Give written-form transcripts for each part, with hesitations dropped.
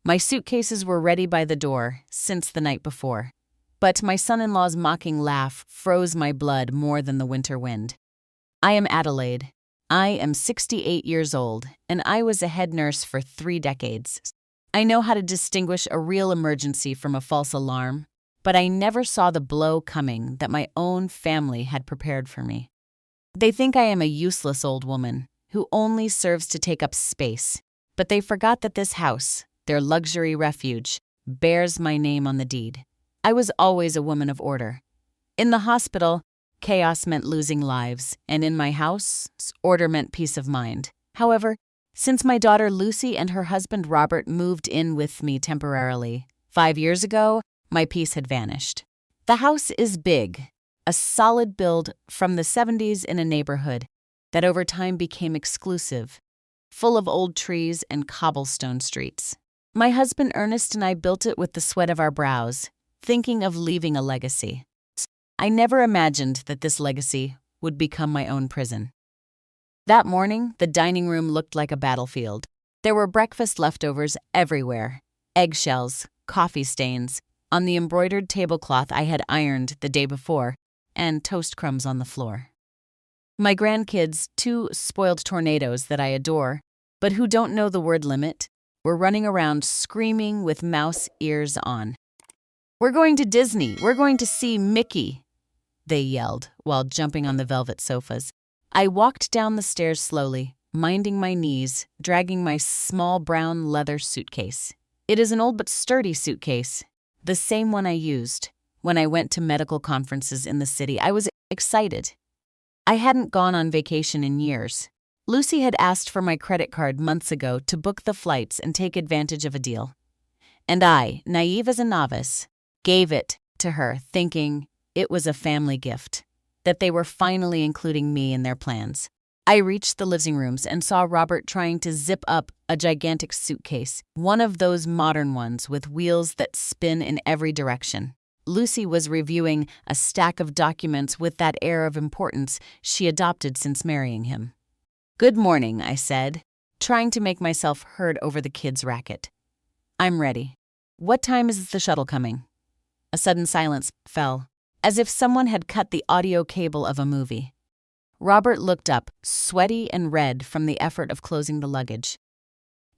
My suitcases were ready by the door since the night before. But my son-in-law's mocking laugh froze my blood more than the winter wind. I am Adelaide. I am 68 years old, and I was a head nurse for 3 decades. I know how to distinguish a real emergency from a false alarm, but I never saw the blow coming that my own family had prepared for me. They think I am a useless old woman who only serves to take up space, but they forgot that this house, their luxury refuge, bears my name on the deed. I was always a woman of order. In the hospital, chaos meant losing lives, and in my house, order meant peace of mind. However, since my daughter Lucy and her husband Robert moved in with me temporarily 5 years ago, my peace had vanished. The house is big, a solid build from the 70s in a neighborhood that over time became exclusive, full of old trees and cobblestone streets. My husband Ernest and I built it with the sweat of our brows, thinking of leaving a legacy. I never imagined that this legacy would become my own prison. That morning, the dining room looked like a battlefield. There were breakfast leftovers everywhere, eggshells, coffee stains, on the embroidered tablecloth I had ironed the day before, and toast crumbs on the floor. My grandkids, 2 spoiled tornadoes that I adore, but who don't know the word limit, were running around screaming with mouse ears on. "We're going to Disney! We're going to see Mickey!" they yelled while jumping on the velvet sofas. I walked down the stairs slowly, minding my knees, dragging my small brown leather suitcase. It is an old but sturdy suitcase, the same one I used when I went to medical conferences in the city. I was excited. I hadn't gone on vacation in years. Lucy had asked for my credit card months ago to book the flights and take advantage of a deal. And I, naive as a novice, gave it to her, thinking it was a family gift, that they were finally including me in their plans. I reached the living rooms and saw Robert trying to zip up a gigantic suitcase, one of those modern ones with wheels that spin in every direction. Lucy was reviewing a stack of documents with that air of importance she adopted since marrying him. "Good morning," I said, trying to make myself heard over the kids' racket. "I'm ready. What time is the shuttle coming?" A sudden silence fell, as if someone had cut the audio cable of a movie. Robert looked up, sweaty and red from the effort of closing the luggage.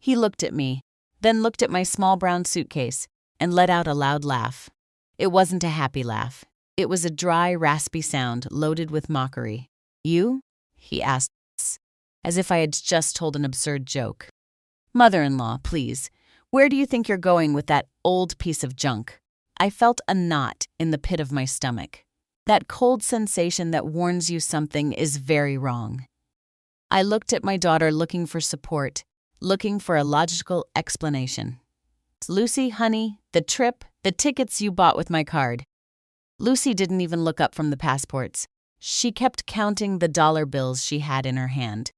He looked at me, then looked at my small brown suitcase, and let out a loud laugh. It wasn't a happy laugh. It was a dry, raspy sound loaded with mockery. "You?" he asked, as if I had just told an absurd joke. "Mother-in-law, please, where do you think you're going with that old piece of junk?" I felt a knot in the pit of my stomach. That cold sensation that warns you something is very wrong. I looked at my daughter looking for support, looking for a logical explanation. "Lucy, honey, the trip, the tickets you bought with my card." Lucy didn't even look up from the passports. She kept counting the dollar bills she had in her hand.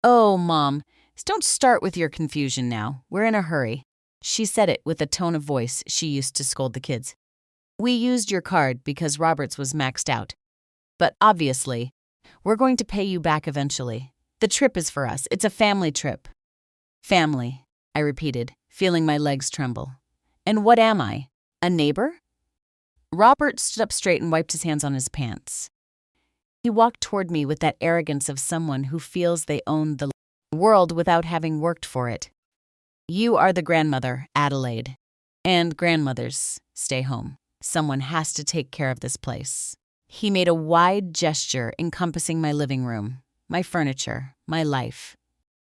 "Oh, Mom, don't start with your confusion now. We're in a hurry." She said it with a tone of voice she used to scold the kids. "We used your card because Robert's was maxed out. But obviously, we're going to pay you back eventually. The trip is for us. It's a family trip." "Family," I repeated, feeling my legs tremble. "And what am I? A neighbor?" Robert stood up straight and wiped his hands on his pants. He walked toward me with that arrogance of someone who feels they own the world without having worked for it. "You are the grandmother, Adelaide. And grandmothers stay home. Someone has to take care of this place." He made a wide gesture encompassing my living room, my furniture, my life.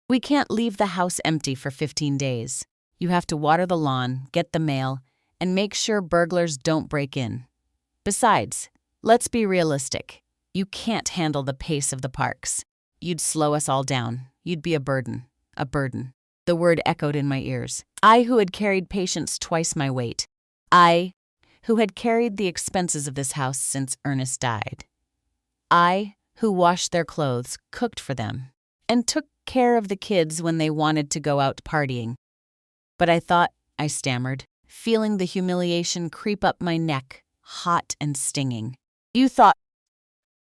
"We can't leave the house empty for 15 days. You have to water the lawn, get the mail, and make sure burglars don't break in. Besides, let's be realistic. You can't handle the pace of the parks. You'd slow us all down. You'd be a burden. A burden." The word echoed in my ears. I who had carried patients twice my weight. I who had carried the expenses of this house since Ernest died. I who washed their clothes, cooked for them, and took care of the kids when they wanted to go out partying. "But I thought," I stammered, feeling the humiliation creep up my neck, hot and stinging. "You thought—"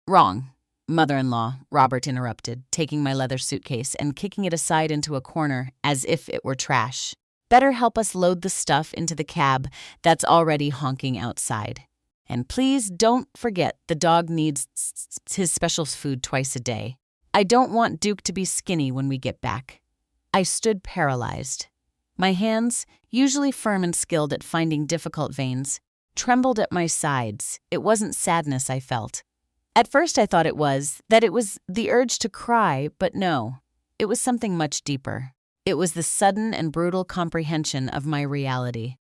"Wrong, mother-in-law," Robert interrupted, taking my leather suitcase and kicking it aside into a corner as if it were trash. Better help us load the stuff into the cab that's already honking outside. And please don't forget the dog needs his special food twice a day. I don't want Duke to be skinny when we get back." I stood paralyzed. My hands, usually firm and skilled at finding difficult veins, trembled at my sides. It wasn't sadness I felt. At first I thought it was the urge to cry, but no, it was something much deeper. It was the sudden and brutal comprehension of my reality.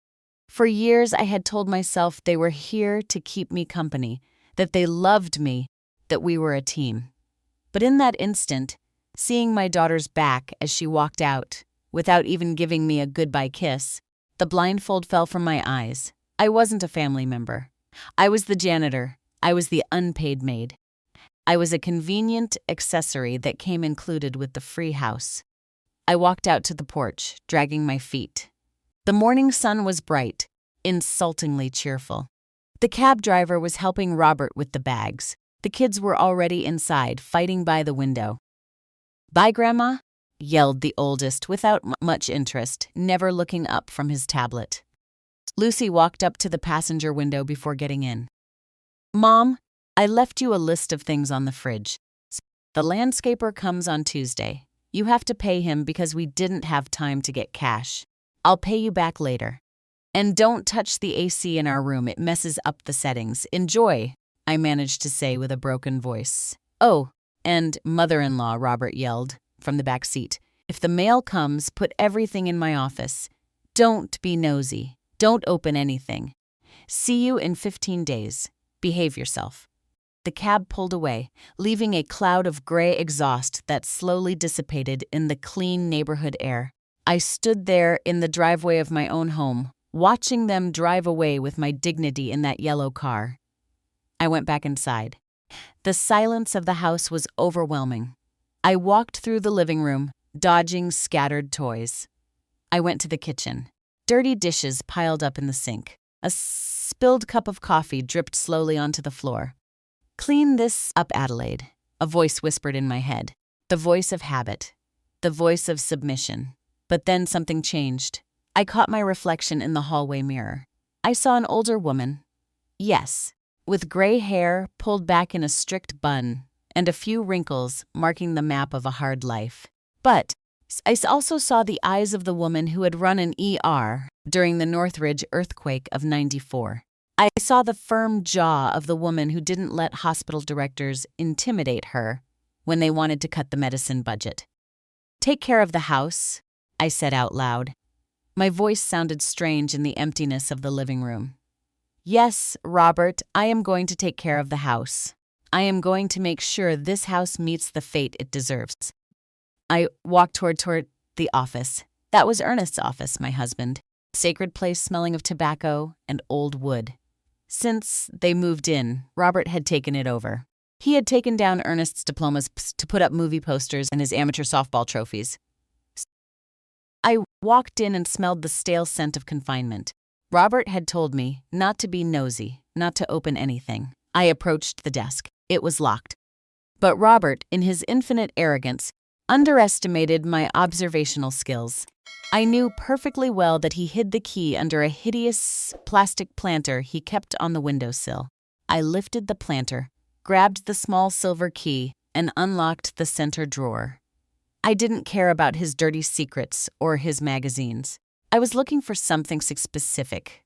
For years I had told myself they were here to keep me company, that they loved me, that we were a team. But in that instant, seeing my daughter's back as she walked out, without even giving me a goodbye kiss, the blindfold fell from my eyes. I wasn't a family member. I was the janitor. I was the unpaid maid. I was a convenient accessory that came included with the free house. I walked out to the porch, dragging my feet. The morning sun was bright, insultingly cheerful. The cab driver was helping Robert with the bags. The kids were already inside, fighting by the window. "Bye, Grandma," yelled the oldest without much interest, never looking up from his tablet. Lucy walked up to the passenger window before getting in. "Mom, I left you a list of things on the fridge. The landscaper comes on Tuesday. You have to pay him because we didn't have time to get cash. I'll pay you back later. And don't touch the AC in our room, it messes up the settings. Enjoy," I managed to say with a broken voice. "Oh, and mother-in-law," Robert yelled from the back seat. "If the mail comes, put everything in my office. Don't be nosy. Don't open anything. See you in 15 days. Behave yourself." The cab pulled away, leaving a cloud of gray exhaust that slowly dissipated in the clean neighborhood air. I stood there in the driveway of my own home, watching them drive away with my dignity in that yellow car. I went back inside. The silence of the house was overwhelming. I walked through the living room, dodging scattered toys. I went to the kitchen. Dirty dishes piled up in the sink. A spilled cup of coffee dripped slowly onto the floor. "Clean this up, Adelaide," a voice whispered in my head. The voice of habit. The voice of submission. But then something changed. I caught my reflection in the hallway mirror. I saw an older woman. Yes, with gray hair pulled back in a strict bun, and a few wrinkles marking the map of a hard life. But I also saw the eyes of the woman who had run an ER during the Northridge earthquake of '94. I saw the firm jaw of the woman who didn't let hospital directors intimidate her when they wanted to cut the medicine budget. "Take care of the house," I said out loud. My voice sounded strange in the emptiness of the living room. "Yes, Robert, I am going to take care of the house. I am going to make sure this house meets the fate it deserves." I walked toward the office. That was Ernest's office, my husband. Sacred place smelling of tobacco and old wood. Since they moved in, Robert had taken it over. He had taken down Ernest's diplomas to put up movie posters and his amateur softball trophies. I walked in and smelled the stale scent of confinement. Robert had told me not to be nosy, not to open anything. I approached the desk. It was locked. But Robert, in his infinite arrogance, underestimated my observational skills. I knew perfectly well that he hid the key under a hideous plastic planter he kept on the windowsill. I lifted the planter, grabbed the small silver key, and unlocked the center drawer. I didn't care about his dirty secrets or his magazines. I was looking for something specific,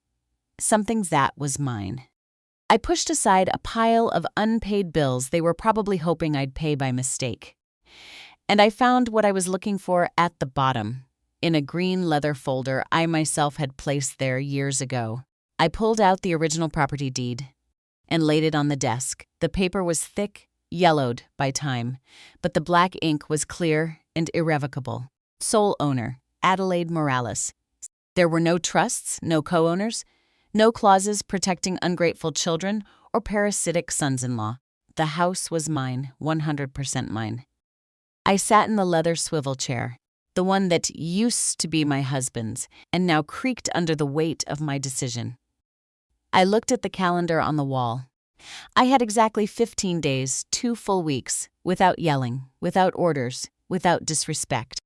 something that was mine. I pushed aside a pile of unpaid bills they were probably hoping I'd pay by mistake. And I found what I was looking for at the bottom, in a green leather folder I myself had placed there years ago. I pulled out the original property deed and laid it on the desk. The paper was thick, yellowed by time, but the black ink was clear and irrevocable. Sole owner, Adelaide Morales. There were no trusts, no co-owners, no clauses protecting ungrateful children or parasitic sons-in-law. The house was mine, 100% mine. I sat in the leather swivel chair, the one that used to be my husband's and now creaked under the weight of my decision. I looked at the calendar on the wall. I had exactly 15 days, 2 full weeks, without yelling, without orders, without disrespect.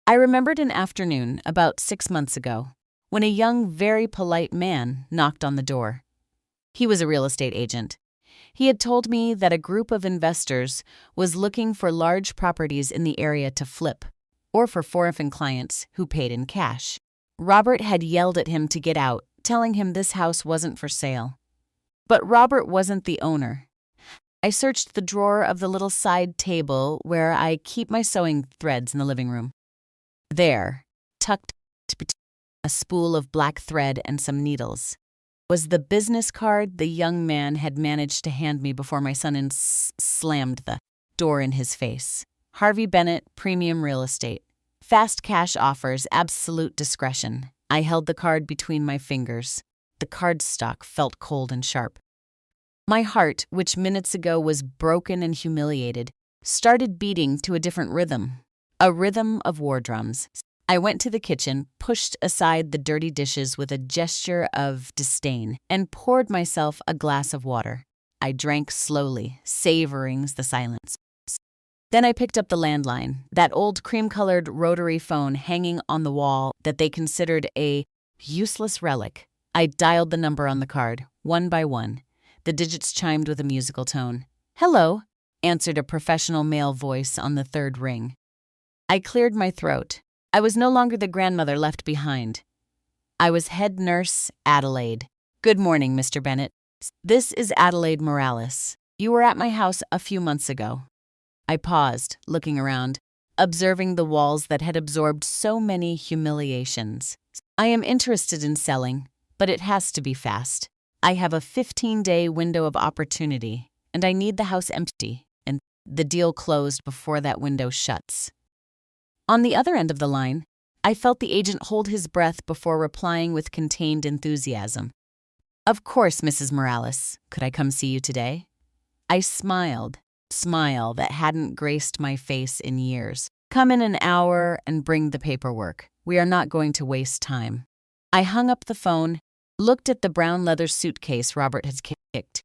I remembered an afternoon about 6 months ago when a young, very polite man knocked on the door. He was a real estate agent. He had told me that a group of investors was looking for large properties in the area to flip, or for foreign clients who paid in cash. Robert had yelled at him to get out, telling him this house wasn't for sale. But Robert wasn't the owner. I searched the drawer of the little side table where I keep my sewing threads in the living room. There, tucked between a spool of black thread and some needles, was the business card the young man had managed to hand me before my son slammed the door in his face. Harvey Bennett, Premium Real Estate. Fast cash offers, absolute discretion. I held the card between my fingers. The cardstock felt cold and sharp. My heart, which minutes ago was broken and humiliated, started beating to a different rhythm. A rhythm of war drums. I went to the kitchen, pushed aside the dirty dishes with a gesture of disdain, and poured myself a glass of water. I drank slowly, savoring the silence. Then I picked up the landline, that old cream-colored rotary phone hanging on the wall that they considered a useless relic. I dialed the number on the card, one by one. The digits chimed with a musical tone. "Hello," answered a professional male voice on the third ring. I cleared my throat. I was no longer the grandmother left behind. I was head nurse Adelaide. "Good morning, Mr. Bennett. This is Adelaide Morales. You were at my house a few months ago." I paused, looking around, observing the walls that had absorbed so many humiliations. "I am interested in selling, but it has to be fast. I have a 15-day window of opportunity, and I need the house empty, and the deal closed before that window shuts." On the other end of the line, I felt the agent hold his breath before replying with contained enthusiasm. "Of course, Mrs. Morales. Could I come see you today?" I smiled, smile that hadn't graced my face in years. "Come in an hour and bring the paperwork. We are not going to waste time." I hung up the phone, looked at the brown leather suitcase Robert had kicked.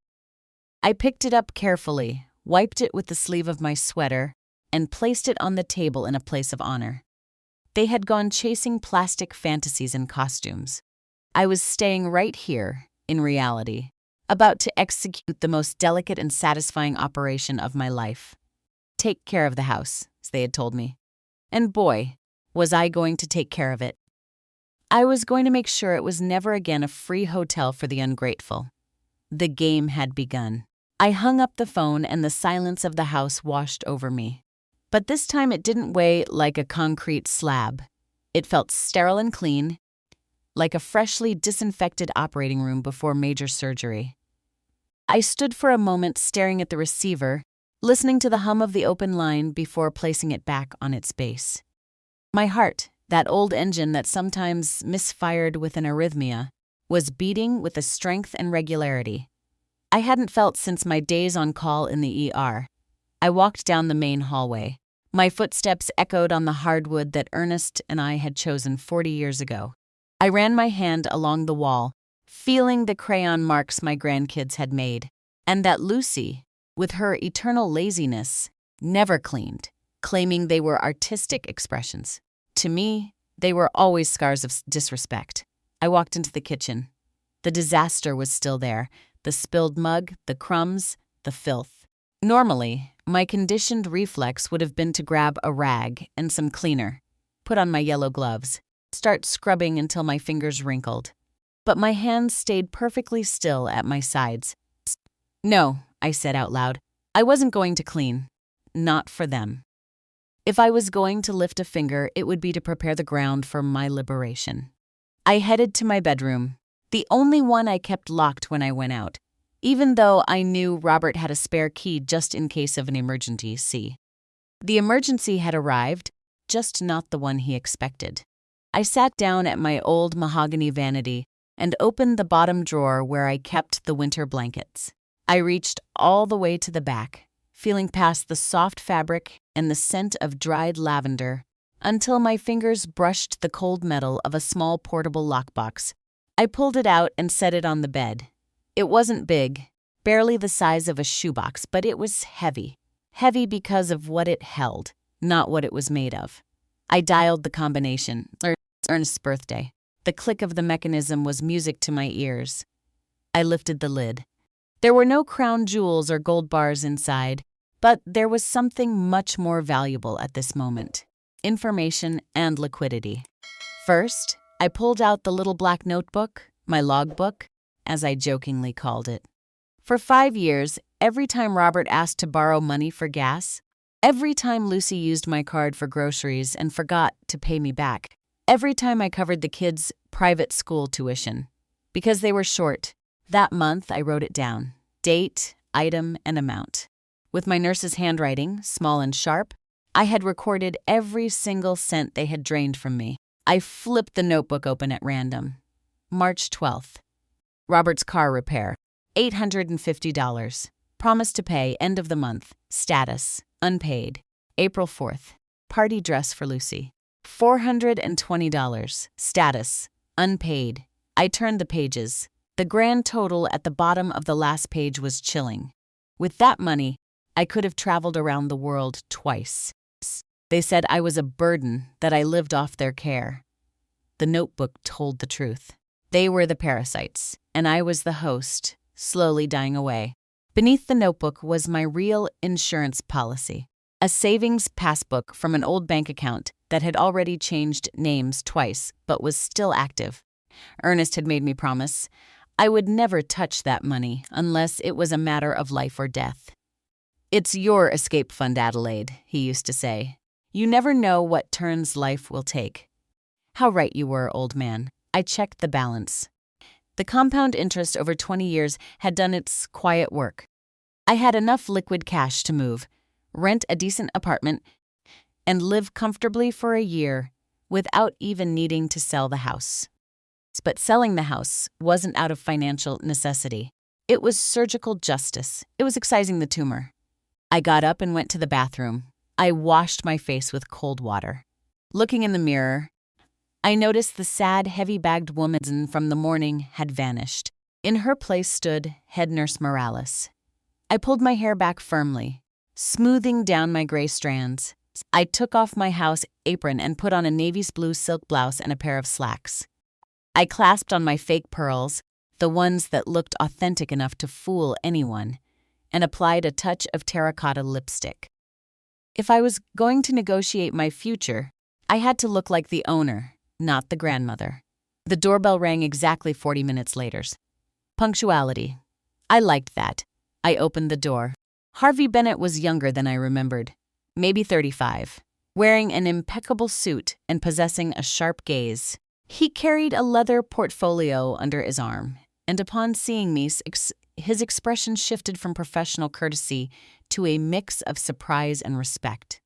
I picked it up carefully, wiped it with the sleeve of my sweater, and placed it on the table in a place of honor. They had gone chasing plastic fantasies and costumes. I was staying right here, in reality, about to execute the most delicate and satisfying operation of my life. Take care of the house, as they had told me. And boy, was I going to take care of it. I was going to make sure it was never again a free hotel for the ungrateful. The game had begun. I hung up the phone and the silence of the house washed over me. But this time it didn't weigh like a concrete slab. It felt sterile and clean, like a freshly disinfected operating room before major surgery. I stood for a moment staring at the receiver, listening to the hum of the open line before placing it back on its base. My heart, that old engine that sometimes misfired with an arrhythmia, was beating with a strength and regularity I hadn't felt since my days on call in the ER. I walked down the main hallway. My footsteps echoed on the hardwood that Ernest and I had chosen 40 years ago. I ran my hand along the wall, feeling the crayon marks my grandkids had made, and that Lucy, with her eternal laziness, never cleaned, claiming they were artistic expressions. To me, they were always scars of disrespect. I walked into the kitchen. The disaster was still there, the spilled mug, the crumbs, the filth. Normally, my conditioned reflex would have been to grab a rag and some cleaner, put on my yellow gloves, start scrubbing until my fingers wrinkled. But my hands stayed perfectly still at my sides. "No," I said out loud. "I wasn't going to clean. Not for them. If I was going to lift a finger, it would be to prepare the ground for my liberation." I headed to my bedroom, the only one I kept locked when I went out, even though I knew Robert had a spare key just in case of an emergency. The emergency had arrived, just not the one he expected. I sat down at my old mahogany vanity and opened the bottom drawer where I kept the winter blankets. I reached all the way to the back, feeling past the soft fabric and the scent of dried lavender until my fingers brushed the cold metal of a small portable lockbox. I pulled it out and set it on the bed. It wasn't big, barely the size of a shoebox, but it was heavy. Heavy because of what it held, not what it was made of. I dialed the combination. It's Ernest's birthday. The click of the mechanism was music to my ears. I lifted the lid. There were no crown jewels or gold bars inside, but there was something much more valuable at this moment: information and liquidity. First, I pulled out the little black notebook, my logbook, as I jokingly called it. For 5 years, every time Robert asked to borrow money for gas, every time Lucy used my card for groceries and forgot to pay me back, every time I covered the kids' private school tuition. Because they were short, that month I wrote it down: date, item, and amount. With my nurse's handwriting, small and sharp, I had recorded every single cent they had drained from me. I flipped the notebook open at random. March 12th. Robert's car repair, $850. Promise to pay end of the month. Status, unpaid. April 4th. Party dress for Lucy, $420. Status, unpaid. I turned the pages. The grand total at the bottom of the last page was chilling. With that money, I could have traveled around the world twice. They said I was a burden, that I lived off their care. The notebook told the truth. They were the parasites, and I was the host, slowly dying away. Beneath the notebook was my real insurance policy, a savings passbook from an old bank account that had already changed names twice but was still active. Ernest had made me promise I would never touch that money unless it was a matter of life or death. "It's your escape fund, Adelaide," he used to say. "You never know what turns life will take." How right you were, old man. I checked the balance. The compound interest over 20 years had done its quiet work. I had enough liquid cash to move, rent a decent apartment, and live comfortably for a year without even needing to sell the house. But selling the house wasn't out of financial necessity. It was surgical justice. It was excising the tumor. I got up and went to the bathroom. I washed my face with cold water. Looking in the mirror, I noticed the sad, heavy-bagged woman from the morning had vanished. In her place stood head nurse Morales. I pulled my hair back firmly, smoothing down my gray strands. I took off my house apron and put on a navy blue silk blouse and a pair of slacks. I clasped on my fake pearls, the ones that looked authentic enough to fool anyone, and applied a touch of terracotta lipstick. If I was going to negotiate my future, I had to look like the owner, not the grandmother. The doorbell rang exactly 40 minutes later. Punctuality. I liked that. I opened the door. Harvey Bennett was younger than I remembered, maybe 35, wearing an impeccable suit and possessing a sharp gaze. He carried a leather portfolio under his arm, and upon seeing me, his expression shifted from professional courtesy to a mix of surprise and respect.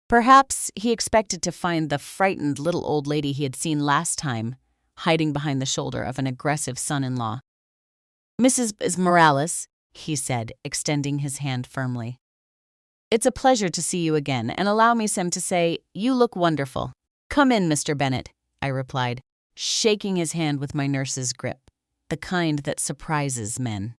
Perhaps he expected to find the frightened little old lady he had seen last time hiding behind the shoulder of an aggressive son-in-law. "Mrs. Morales," he said, extending his hand firmly. "It's a pleasure to see you again, and allow me to say, you look wonderful. Come in, Mr. Bennett," I replied, shaking his hand with my nurse's grip, the kind that surprises men.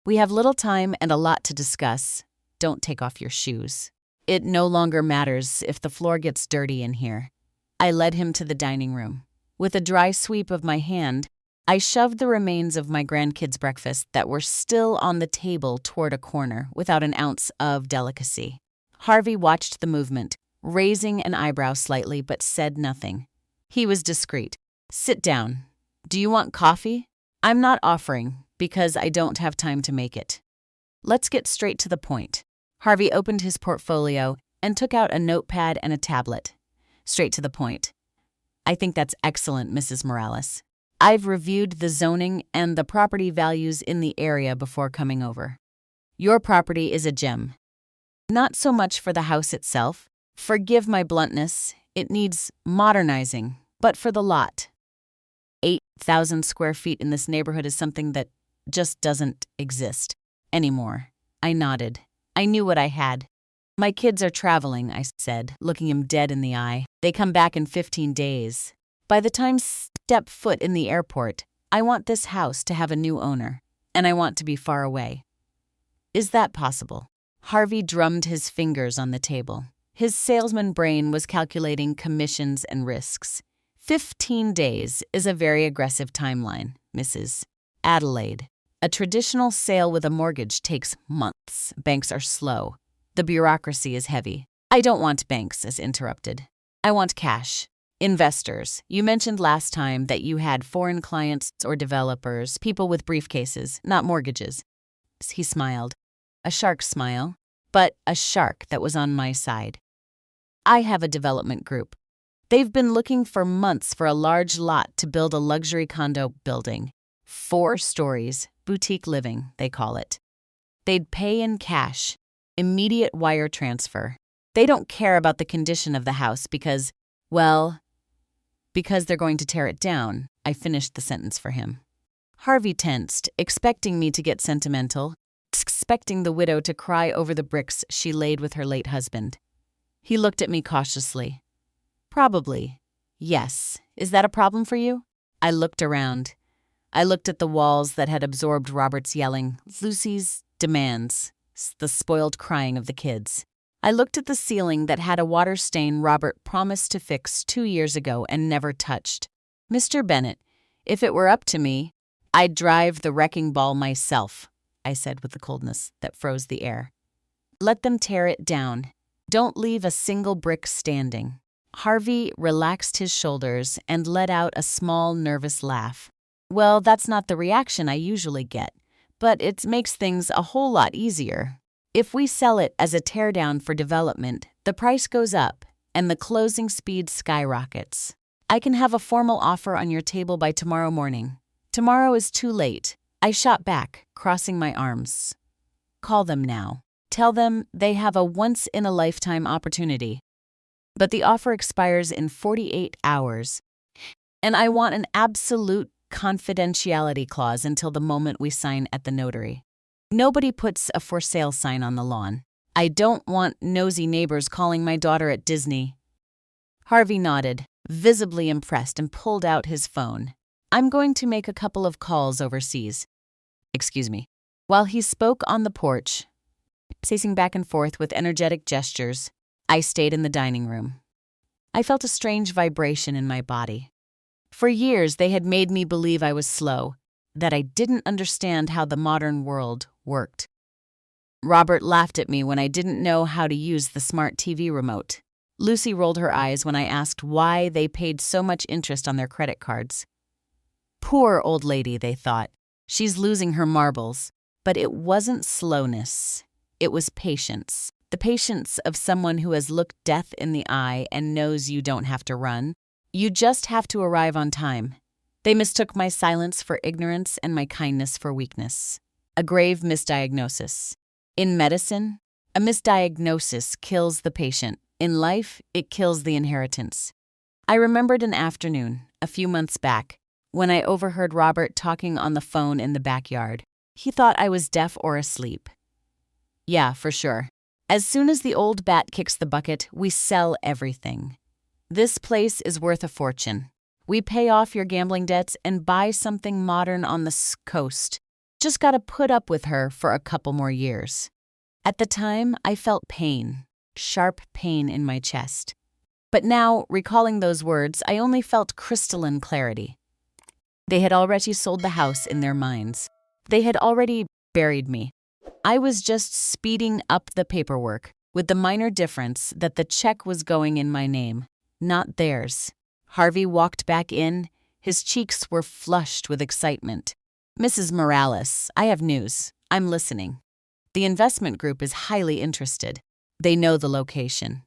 "We have little time and a lot to discuss. Don't take off your shoes. It no longer matters if the floor gets dirty in here." I led him to the dining room. With a dry sweep of my hand, I shoved the remains of my grandkids' breakfast that were still on the table toward a corner without an ounce of delicacy. Harvey watched the movement, raising an eyebrow slightly but said nothing. He was discreet. "Sit down. Do you want coffee?" "I'm not offering, because I don't have time to make it. Let's get straight to the point." Harvey opened his portfolio and took out a notepad and a tablet. "Straight to the point. I think that's excellent, Mrs. Morales. I've reviewed the zoning and the property values in the area before coming over. Your property is a gem. Not so much for the house itself. Forgive my bluntness. It needs modernizing. But for the lot. 8,000 square feet in this neighborhood is something that just doesn't exist anymore." I nodded. I knew what I had. "My kids are traveling," I said, looking him dead in the eye. "They come back in 15 days. By the time step foot in the airport, I want this house to have a new owner, and I want to be far away." "Is that possible?" Harvey drummed his fingers on the table. His salesman brain was calculating commissions and risks. 15 days is a very aggressive timeline, Mrs. Adelaide. A traditional sale with a mortgage takes months. Banks are slow. The bureaucracy is heavy. I don't want banks, as interrupted. I want cash. Investors. You mentioned last time that you had foreign clients or developers, people with briefcases, not mortgages. He smiled. A shark smile, but a shark that was on my side. I have a development group. They've been looking for months for a large lot to build a luxury condo building. 4 stories, boutique living, they call it. They'd pay in cash, immediate wire transfer. They don't care about the condition of the house because they're going to tear it down. I finished the sentence for him. Harvey tensed, expecting me to get sentimental, expecting the widow to cry over the bricks she laid with her late husband. He looked at me cautiously. Probably. Yes. Is that a problem for you? I looked around. I looked at the walls that had absorbed Robert's yelling, Lucy's demands, the spoiled crying of the kids. I looked at the ceiling that had a water stain Robert promised to fix 2 years ago and never touched. Mr. Bennett, if it were up to me, I'd drive the wrecking ball myself, I said with the coldness that froze the air. Let them tear it down. Don't leave a single brick standing. Harvey relaxed his shoulders and let out a small, nervous laugh. Well, that's not the reaction I usually get, but it makes things a whole lot easier. If we sell it as a teardown for development, the price goes up and the closing speed skyrockets. I can have a formal offer on your table by tomorrow morning. Tomorrow is too late. I shot back, crossing my arms. Call them now. Tell them they have a once-in-a-lifetime opportunity. But the offer expires in 48 hours, and I want an absolute confidentiality clause until the moment we sign at the notary. Nobody puts a for sale sign on the lawn. I don't want nosy neighbors calling my daughter at Disney. Harvey nodded, visibly impressed, and pulled out his phone. I'm going to make a couple of calls overseas. Excuse me. While he spoke on the porch, pacing back and forth with energetic gestures, I stayed in the dining room. I felt a strange vibration in my body. For years, they had made me believe I was slow, that I didn't understand how the modern world worked. Robert laughed at me when I didn't know how to use the smart TV remote. Lucy rolled her eyes when I asked why they paid so much interest on their credit cards. Poor old lady, they thought. She's losing her marbles. But it wasn't slowness. It was patience. The patience of someone who has looked death in the eye and knows you don't have to run. You just have to arrive on time. They mistook my silence for ignorance and my kindness for weakness. A grave misdiagnosis. In medicine, a misdiagnosis kills the patient. In life, it kills the inheritance. I remembered an afternoon, a few months back, when I overheard Robert talking on the phone in the backyard. He thought I was deaf or asleep. Yeah, for sure. As soon as the old bat kicks the bucket, we sell everything. This place is worth a fortune. We pay off your gambling debts and buy something modern on the coast. Just gotta put up with her for a couple more years. At the time, I felt pain, sharp pain in my chest. But now, recalling those words, I only felt crystalline clarity. They had already sold the house in their minds. They had already buried me. I was just speeding up the paperwork, with the minor difference that the check was going in my name, not theirs. Harvey walked back in. His cheeks were flushed with excitement. Mrs. Morales, I have news. I'm listening. The investment group is highly interested. They know the location.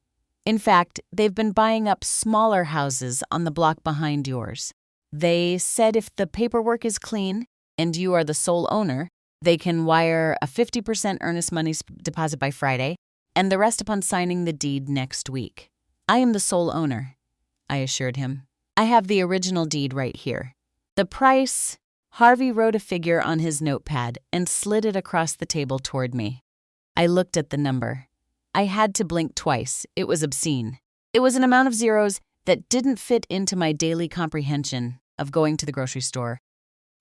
In fact, they've been buying up smaller houses on the block behind yours. They said if the paperwork is clean and you are the sole owner, they can wire a 50% earnest money deposit by Friday and the rest upon signing the deed next week. I am the sole owner, I assured him. I have the original deed right here. The price, Harvey wrote a figure on his notepad and slid it across the table toward me. I looked at the number. I had to blink twice. It was obscene. It was an amount of zeros that didn't fit into my daily comprehension of going to the grocery store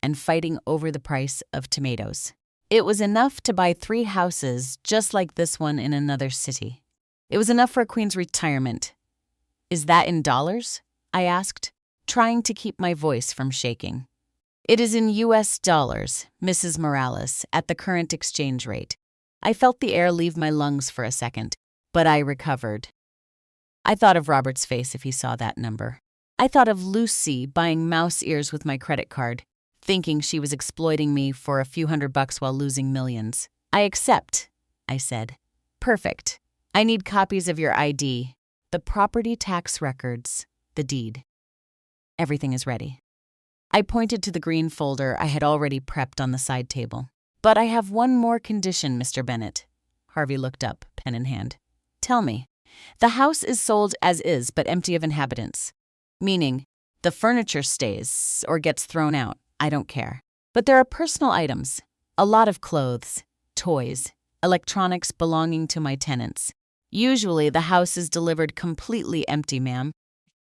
and fighting over the price of tomatoes. It was enough to buy 3 houses just like this one in another city. It was enough for a queen's retirement. Is that in dollars? I asked, trying to keep my voice from shaking. It is in US dollars, Mrs. Morales, at the current exchange rate. I felt the air leave my lungs for a second, but I recovered. I thought of Robert's face if he saw that number. I thought of Lucy buying mouse ears with my credit card, thinking she was exploiting me for a few $100 while losing millions. I accept, I said. Perfect. I need copies of your ID, the property tax records, the deed. Everything is ready. I pointed to the green folder I had already prepped on the side table. But I have one more condition, Mr. Bennett. Harvey looked up, pen in hand. Tell me. The house is sold as is, but empty of inhabitants. Meaning, the furniture stays or gets thrown out. I don't care. But there are personal items. A lot of clothes, toys, electronics belonging to my tenants. Usually, the house is delivered completely empty, ma'am.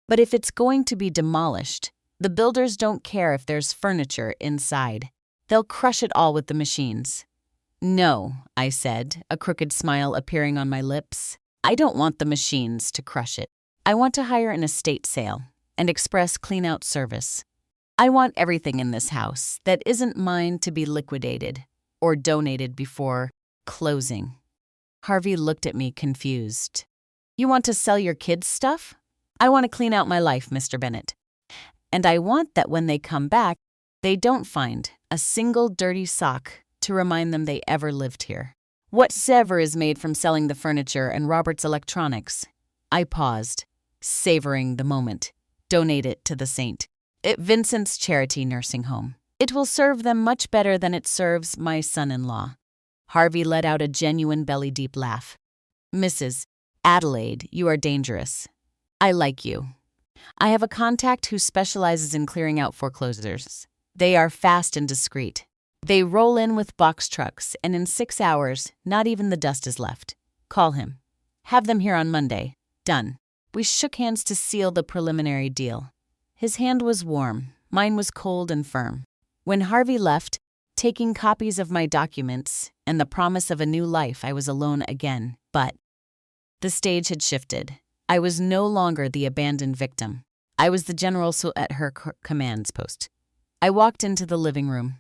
But if it's going to be demolished, the builders don't care if there's furniture inside. They'll crush it all with the machines. No, I said, a crooked smile appearing on my lips. I don't want the machines to crush it. I want to hire an estate sale and express clean-out service. I want everything in this house that isn't mine to be liquidated or donated before closing. Harvey looked at me confused. You want to sell your kids' stuff? I want to clean out my life, Mr. Bennett. And I want that when they come back, they don't find a single dirty sock to remind them they ever lived here. Whatever is made from selling the furniture and Robert's electronics. I paused, savoring the moment. Donate it to the saint. At Vincent's charity nursing home. It will serve them much better than it serves my son-in-law. Harvey let out a genuine belly-deep laugh. Mrs. Adelaide, you are dangerous. I like you. I have a contact who specializes in clearing out foreclosures. They are fast and discreet. They roll in with box trucks, and in 6 hours, not even the dust is left. Call him. Have them here on Monday. Done. We shook hands to seal the preliminary deal. His hand was warm. Mine was cold and firm. When Harvey left, taking copies of my documents and the promise of a new life, I was alone again. But the stage had shifted. I was no longer the abandoned victim. I was the general at her commands post. I walked into the living room.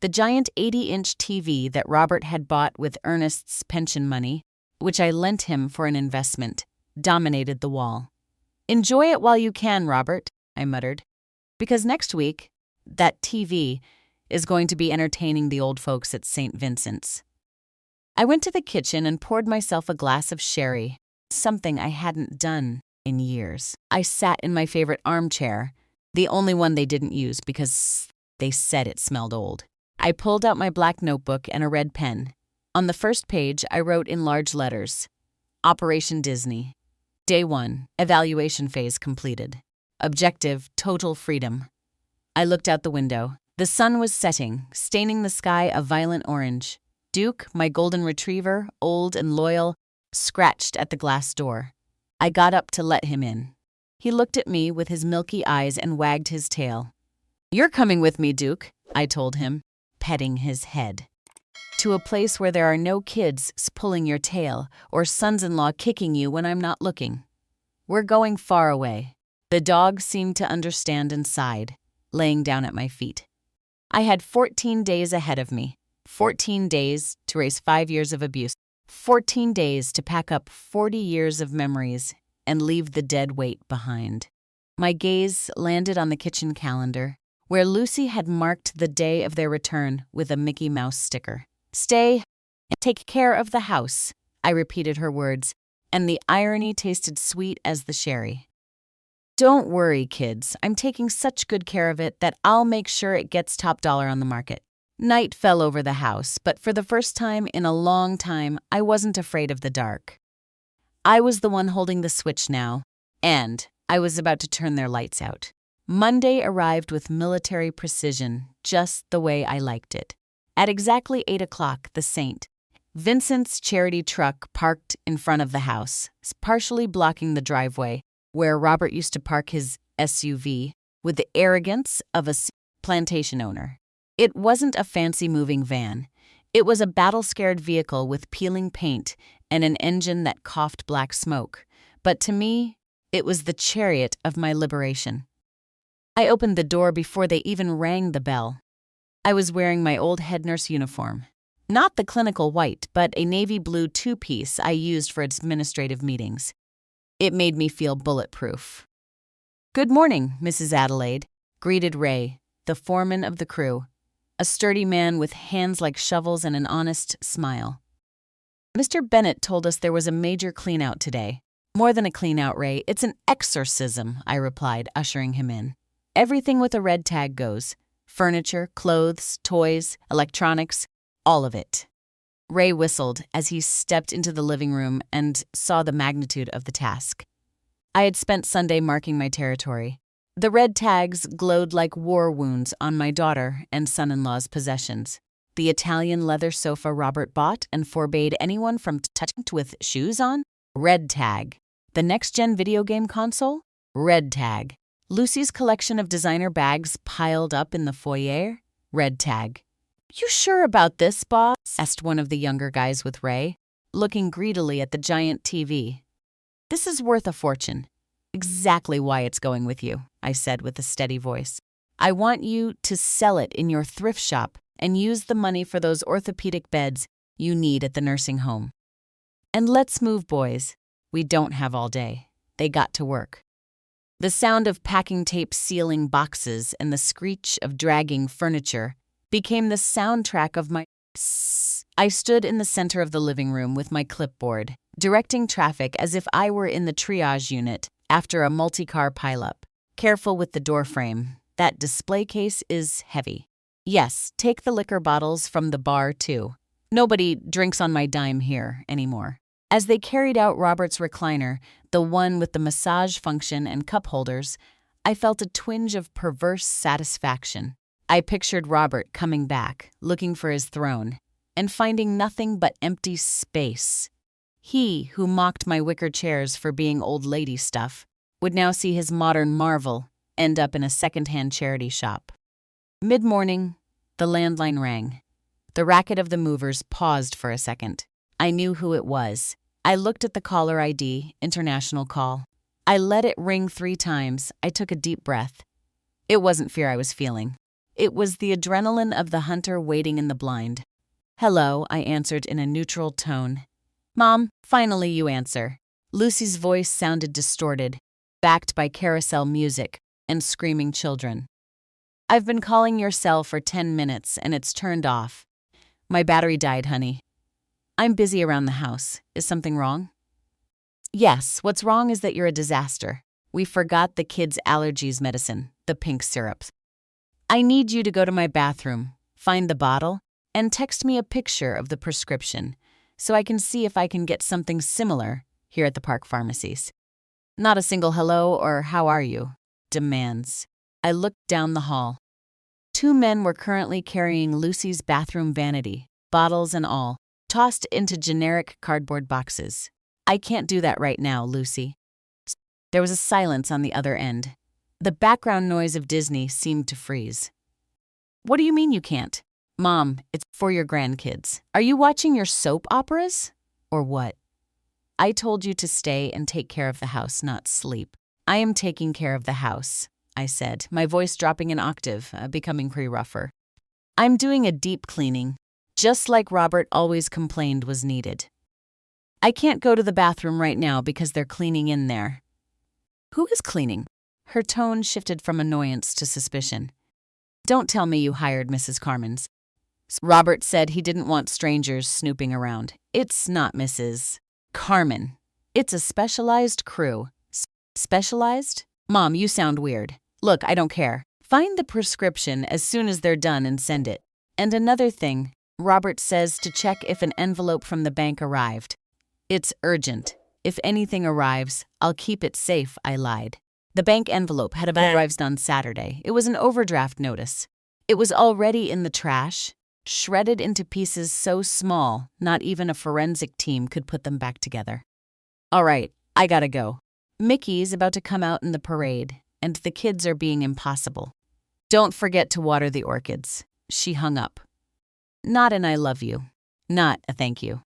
The giant 80-inch TV that Robert had bought with Ernest's pension money, which I lent him for an investment, dominated the wall. Enjoy it while you can, Robert, I muttered, because next week, that TV is going to be entertaining the old folks at St. Vincent's. I went to the kitchen and poured myself a glass of sherry, something I hadn't done in years. I sat in my favorite armchair, the only one they didn't use because they said it smelled old. I pulled out my black notebook and a red pen. On the first page, I wrote in large letters, Operation Disney. Day 1, evaluation phase completed. Objective, total freedom. I looked out the window. The sun was setting, staining the sky a violent orange. Duke, my golden retriever, old and loyal, scratched at the glass door. I got up to let him in. He looked at me with his milky eyes and wagged his tail. You're coming with me, Duke, I told him, petting his head. To a place where there are no kids pulling your tail or sons-in-law kicking you when I'm not looking. We're going far away. The dog seemed to understand and sighed, laying down at my feet. I had 14 days ahead of me. 14 days to raise 5 years of abuse. 14 days to pack up 40 years of memories and leave the dead weight behind. My gaze landed on the kitchen calendar, where Lucy had marked the day of their return with a Mickey Mouse sticker. Stay and take care of the house, I repeated her words, and the irony tasted sweet as the sherry. Don't worry, kids. I'm taking such good care of it that I'll make sure it gets top dollar on the market. Night fell over the house, but for the first time in a long time, I wasn't afraid of the dark. I was the one holding the switch now, and I was about to turn their lights out. Monday arrived with military precision, just the way I liked it. At exactly 8 o'clock, the St. Vincent's charity truck parked in front of the house, partially blocking the driveway, where Robert used to park his SUV with the arrogance of a plantation owner. It wasn't a fancy moving van. It was a battle-scared vehicle with peeling paint and an engine that coughed black smoke, but to me, it was the chariot of my liberation. I opened the door before they even rang the bell. I was wearing my old head nurse uniform. Not the clinical white, but a navy blue two-piece I used for administrative meetings. It made me feel bulletproof. "Good morning, Mrs. Adelaide," greeted Ray, the foreman of the crew, a sturdy man with hands like shovels and an honest smile. "Mr. Bennett told us there was a major clean-out today." "More than a clean-out, Ray, it's an exorcism," I replied, ushering him in. "Everything with a red tag goes. Furniture, clothes, toys, electronics, all of it." Ray whistled as he stepped into the living room and saw the magnitude of the task. I had spent Sunday marking my territory. The red tags glowed like war wounds on my daughter and son-in-law's possessions. The Italian leather sofa Robert bought and forbade anyone from touching it with shoes on? Red tag. The next-gen video game console? Red tag. Lucy's collection of designer bags piled up in the foyer? Red tag. "You sure about this, boss?" asked one of the younger guys with Ray, looking greedily at the giant TV. "This is worth a fortune." "Exactly why it's going with you," I said with a steady voice. "I want you to sell it in your thrift shop and use the money for those orthopedic beds you need at the nursing home. And let's move, boys. We don't have all day." They got to work. The sound of packing tape sealing boxes and the screech of dragging furniture became the soundtrack of my I stood in the center of the living room with my clipboard, directing traffic as if I were in the triage unit after a multi-car pileup. Careful with the door frame. That display case is heavy. Yes, take the liquor bottles from the bar, too. Nobody drinks on my dime here anymore. As they carried out Robert's recliner, the one with the massage function and cup holders, I felt a twinge of perverse satisfaction. I pictured Robert coming back, looking for his throne, and finding nothing but empty space. He, who mocked my wicker chairs for being old lady stuff, would now see his modern marvel end up in a second-hand charity shop. Mid-morning, the landline rang. The racket of the movers paused for a second. I knew who it was. I looked at the caller ID, international call. I let it ring 3 times. I took a deep breath. It wasn't fear I was feeling. It was the adrenaline of the hunter waiting in the blind. "Hello," I answered in a neutral tone. "Mom, finally you answer." Lucy's voice sounded distorted, backed by carousel music and screaming children. "I've been calling your cell for 10 minutes and it's turned off. My battery died, honey. I'm busy around the house. Is something wrong?" "Yes, what's wrong is that you're a disaster. We forgot the kids' allergies medicine, the pink syrups. I need you to go to my bathroom, find the bottle, and text me a picture of the prescription so I can see if I can get something similar here at the park pharmacies." Not a single hello or how are you demands. I looked down the hall. 2 men were currently carrying Lucy's bathroom vanity, bottles and all, tossed into generic cardboard boxes. "I can't do that right now, Lucy." There was a silence on the other end. The background noise of Disney seemed to freeze. "What do you mean you can't?" "Mom, it's for your grandkids. Are you watching your soap operas? Or what?" "I told you to stay and take care of the house, not sleep." "I am taking care of the house," I said, my voice dropping an octave, becoming rougher. "I'm doing a deep cleaning, just like Robert always complained was needed. I can't go to the bathroom right now because they're cleaning in there." "Who is cleaning?" Her tone shifted from annoyance to suspicion. "Don't tell me you hired Mrs. Carmen's." Robert said he didn't want strangers snooping around. "It's not Mrs. Carmen. It's a specialized crew." "Specialized? Mom, you sound weird. Look, I don't care. Find the prescription as soon as they're done and send it. And another thing, Robert says to check if an envelope from the bank arrived. It's urgent. If anything arrives, I'll keep it safe," I lied. The bank envelope had arrived on Saturday. It was an overdraft notice. It was already in the trash, shredded into pieces so small, not even a forensic team could put them back together. "All right, I gotta go. Mickey's about to come out in the parade, and the kids are being impossible. Don't forget to water the orchids." She hung up. Not an "I love you." Not a "thank you."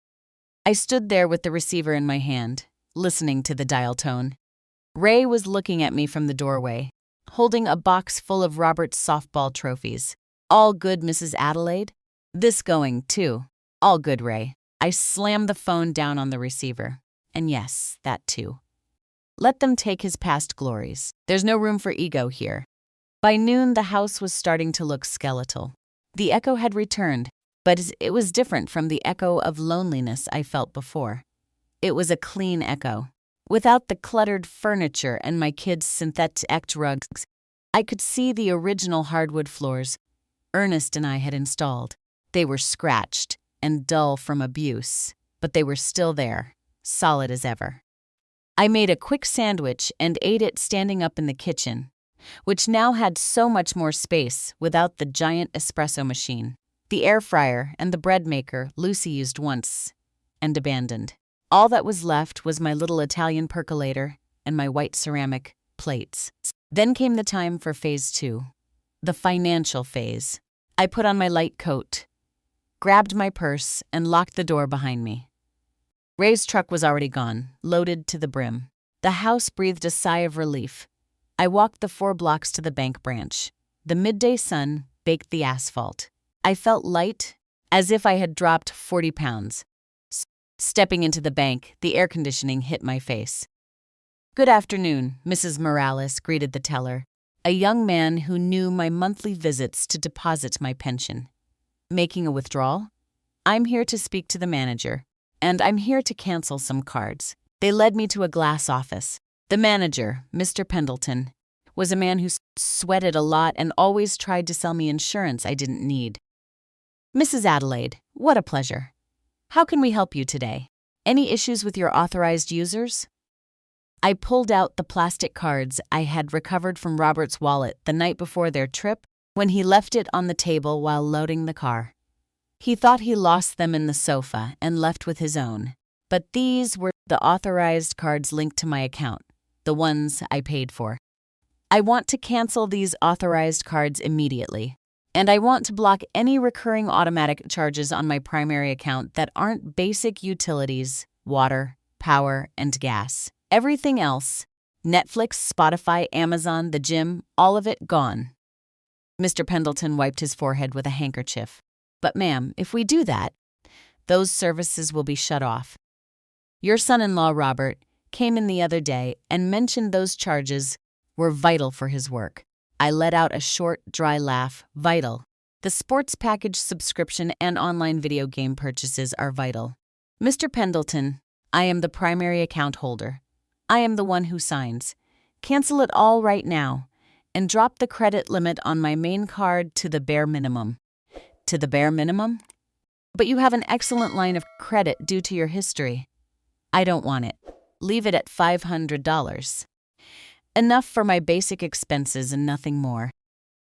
I stood there with the receiver in my hand, listening to the dial tone. Ray was looking at me from the doorway, holding a box full of Robert's softball trophies. All good, Mrs. Adelaide? This going, too. All good, Ray. I slammed the phone down on the receiver. And yes, that too. Let them take his past glories. There's no room for ego here. By noon, the house was starting to look skeletal. The echo had returned, but it was different from the echo of loneliness I felt before. It was a clean echo. Without the cluttered furniture and my kids' synthetic rugs, I could see the original hardwood floors Ernest and I had installed. They were scratched and dull from abuse, but they were still there, solid as ever. I made a quick sandwich and ate it standing up in the kitchen, which now had so much more space without the giant espresso machine, the air fryer, and the bread maker Lucy used once and abandoned. All that was left was my little Italian percolator and my white ceramic plates. Then came the time for phase 2, the financial phase. I put on my light coat, grabbed my purse, and locked the door behind me. Ray's truck was already gone, loaded to the brim. The house breathed a sigh of relief. I walked the 4 blocks to the bank branch. The midday sun baked the asphalt. I felt light, as if I had dropped 40 pounds. Stepping into the bank, the air conditioning hit my face. "Good afternoon," Mrs. Morales greeted the teller, a young man who knew my monthly visits to deposit my pension. "Making a withdrawal? I'm here to speak to the manager, and I'm here to cancel some cards." They led me to a glass office. The manager, Mr. Pendleton, was a man who sweated a lot and always tried to sell me insurance I didn't need. "Mrs. Adelaide, what a pleasure. How can we help you today? Any issues with your authorized users?" I pulled out the plastic cards I had recovered from Robert's wallet the night before their trip when he left it on the table while loading the car. He thought he lost them in the sofa and left with his own, but these were the authorized cards linked to my account, the ones I paid for. "I want to cancel these authorized cards immediately, and I want to block any recurring automatic charges on my primary account that aren't basic utilities, water, power, and gas. Everything else, Netflix, Spotify, Amazon, the gym, all of it gone." Mr. Pendleton wiped his forehead with a handkerchief. "But ma'am, if we do that, those services will be shut off. Your son-in-law, Robert, came in the other day and mentioned those charges were vital for his work." I let out a short, dry laugh. "Vital. The sports package subscription and online video game purchases are vital. Mr. Pendleton, I am the primary account holder. I am the one who signs. Cancel it all right now and drop the credit limit on my main card to the bare minimum." "To the bare minimum? But you have an excellent line of credit due to your history." "I don't want it. Leave it at $500. Enough for my basic expenses and nothing more.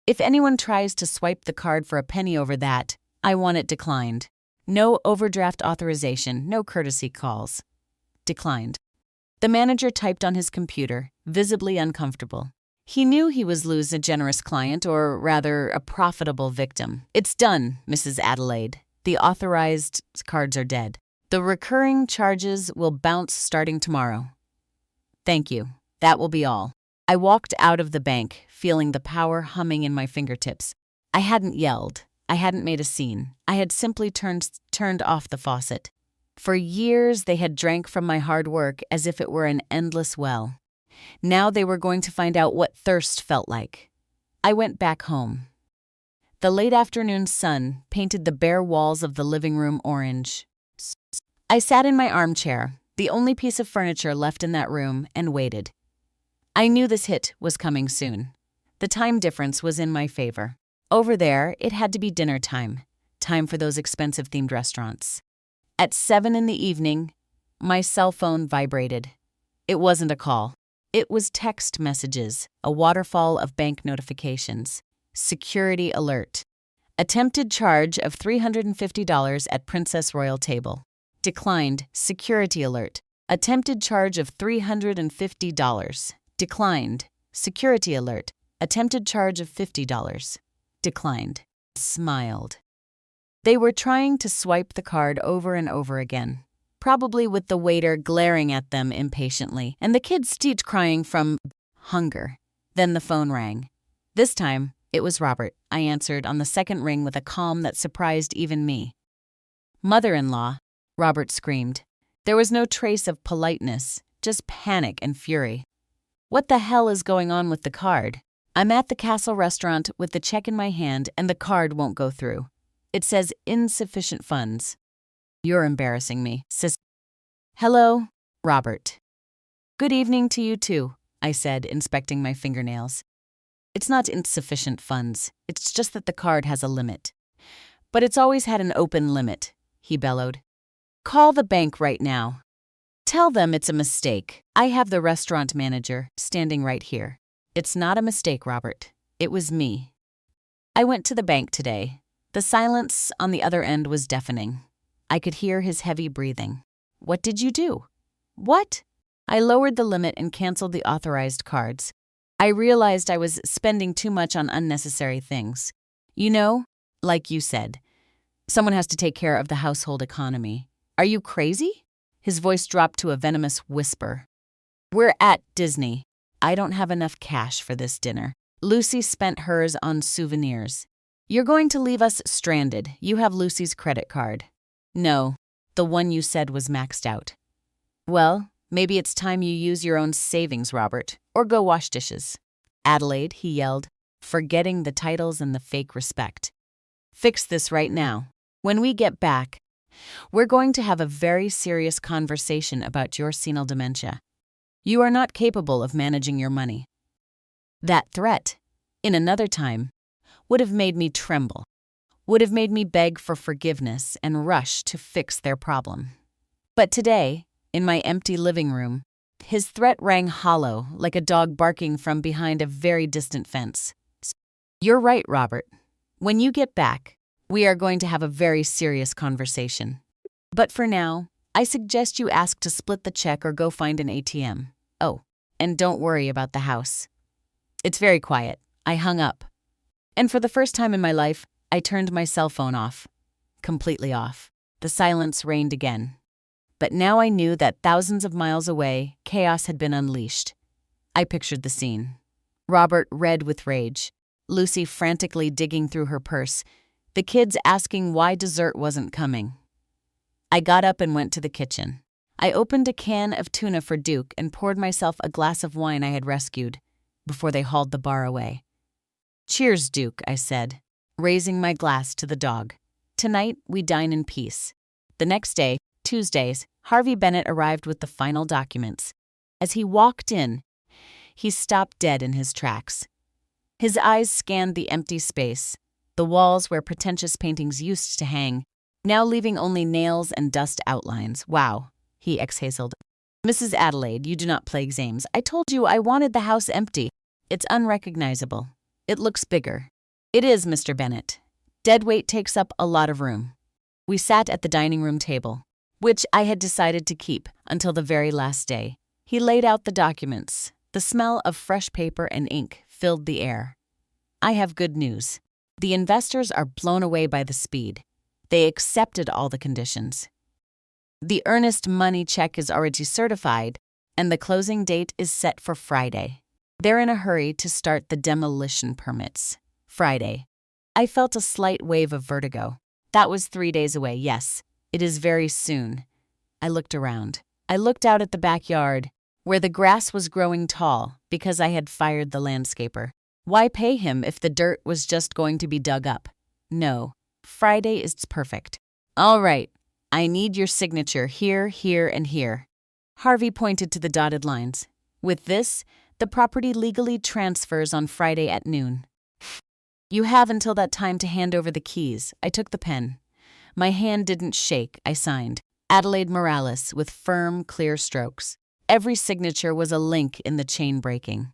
If anyone tries to swipe the card for a penny over that, I want it declined. No overdraft authorization, no courtesy calls. Declined." The manager typed on his computer, visibly uncomfortable. He knew he was losing a generous client, or rather, a profitable victim. "It's done, Mrs. Adelaide. The authorized cards are dead. The recurring charges will bounce starting tomorrow." "Thank you. That will be all." I walked out of the bank, feeling the power humming in my fingertips. I hadn't yelled. I hadn't made a scene. I had simply turned off the faucet. For years, they had drank from my hard work as if it were an endless well. Now they were going to find out what thirst felt like. I went back home. The late afternoon sun painted the bare walls of the living room orange. I sat in my armchair, the only piece of furniture left in that room, and waited. I knew this hit was coming soon. The time difference was in my favor. Over there, it had to be dinner time for those expensive-themed restaurants. At 7 in the evening, my cell phone vibrated. It wasn't a call. It was text messages, a waterfall of bank notifications. Security alert. Attempted charge of $350 at Princess Royal Table. Declined. Security alert. Attempted charge of $350. Declined. Security alert. Attempted charge of $50. Declined. Smiled. They were trying to swipe the card over and over again. probably with the waiter glaring at them impatiently, and the kids each crying from hunger. Then the phone rang. This time, it was Robert. I answered on the second ring with a calm that surprised even me. "Mother-in-law," Robert screamed. There was no trace of politeness, just panic and fury. "What the hell is going on with the card? I'm at the Castle restaurant with the check in my hand and the card won't go through. It says insufficient funds." "You're embarrassing me, sis." "Hello, Robert." "Good evening to you too," I said, inspecting my fingernails. "It's not insufficient funds. It's just that the card has a limit." "But it's always had an open limit," he bellowed. "Call the bank right now. Tell them it's a mistake. I have the restaurant manager standing right here." "It's not a mistake, Robert. It was me." I went to the bank today. The silence on the other end was deafening. I could hear his heavy breathing. "What did you do?" "What?" "I lowered the limit and canceled the authorized cards. I realized I was spending too much on unnecessary things. You know, like you said, someone has to take care of the household economy. Are you crazy?" His voice dropped to a venomous whisper. "We're at Disney. I don't have enough cash for this dinner. Lucy spent hers on souvenirs. You're going to leave us stranded. You have Lucy's credit card." "No, the one you said was maxed out." "Well, maybe it's time you use your own savings, Robert, or go wash dishes." "Adelaide," he yelled, forgetting the titles and the fake respect. "Fix this right now. When we get back, we're going to have a very serious conversation about your senile dementia. You are not capable of managing your money." That threat, in another time, would have made me tremble, would have made me beg for forgiveness and rush to fix their problem. But today, in my empty living room, his threat rang hollow like a dog barking from behind a very distant fence. "You're right, Robert. When you get back, we are going to have a very serious conversation. But for now, I suggest you ask to split the check or go find an ATM. Oh, and don't worry about the house." It's very quiet. I hung up. And for the first time in my life, I turned my cell phone off. Completely off. The silence reigned again. But now I knew that thousands of miles away, chaos had been unleashed. I pictured the scene. Robert red with rage. Lucy frantically digging through her purse. The kids asking why dessert wasn't coming. I got up and went to the kitchen. I opened a can of tuna for Duke and poured myself a glass of wine I had rescued before they hauled the bar away. "Cheers, Duke," I said, raising my glass to the dog. "Tonight, we dine in peace." The next day, Tuesdays, Harvey Bennett arrived with the final documents. As he walked in, he stopped dead in his tracks. His eyes scanned the empty space, the walls where pretentious paintings used to hang, now leaving only nails and dust outlines. "Wow," he exhaled. "Mrs. Adelaide, you do not play games. I told you I wanted the house empty. It's unrecognizable. It looks bigger." "It is, Mr. Bennett. Dead weight takes up a lot of room." We sat at the dining room table, which I had decided to keep until the very last day. He laid out the documents. The smell of fresh paper and ink filled the air. "I have good news. The investors are blown away by the speed. They accepted all the conditions. The earnest money check is already certified, and the closing date is set for Friday. They're in a hurry to start the demolition permits." Friday. I felt a slight wave of vertigo. That was 3 days away, yes. It is very soon. I looked around. I looked out at the backyard, where the grass was growing tall because I had fired the landscaper. Why pay him if the dirt was just going to be dug up? No, Friday is perfect. "All right, I need your signature here, here, and here." Harvey pointed to the dotted lines. "With this, the property legally transfers on Friday at noon. You have until that time to hand over the keys." I took the pen. My hand didn't shake. I signed. Adelaide Morales with firm, clear strokes. Every signature was a link in the chain breaking.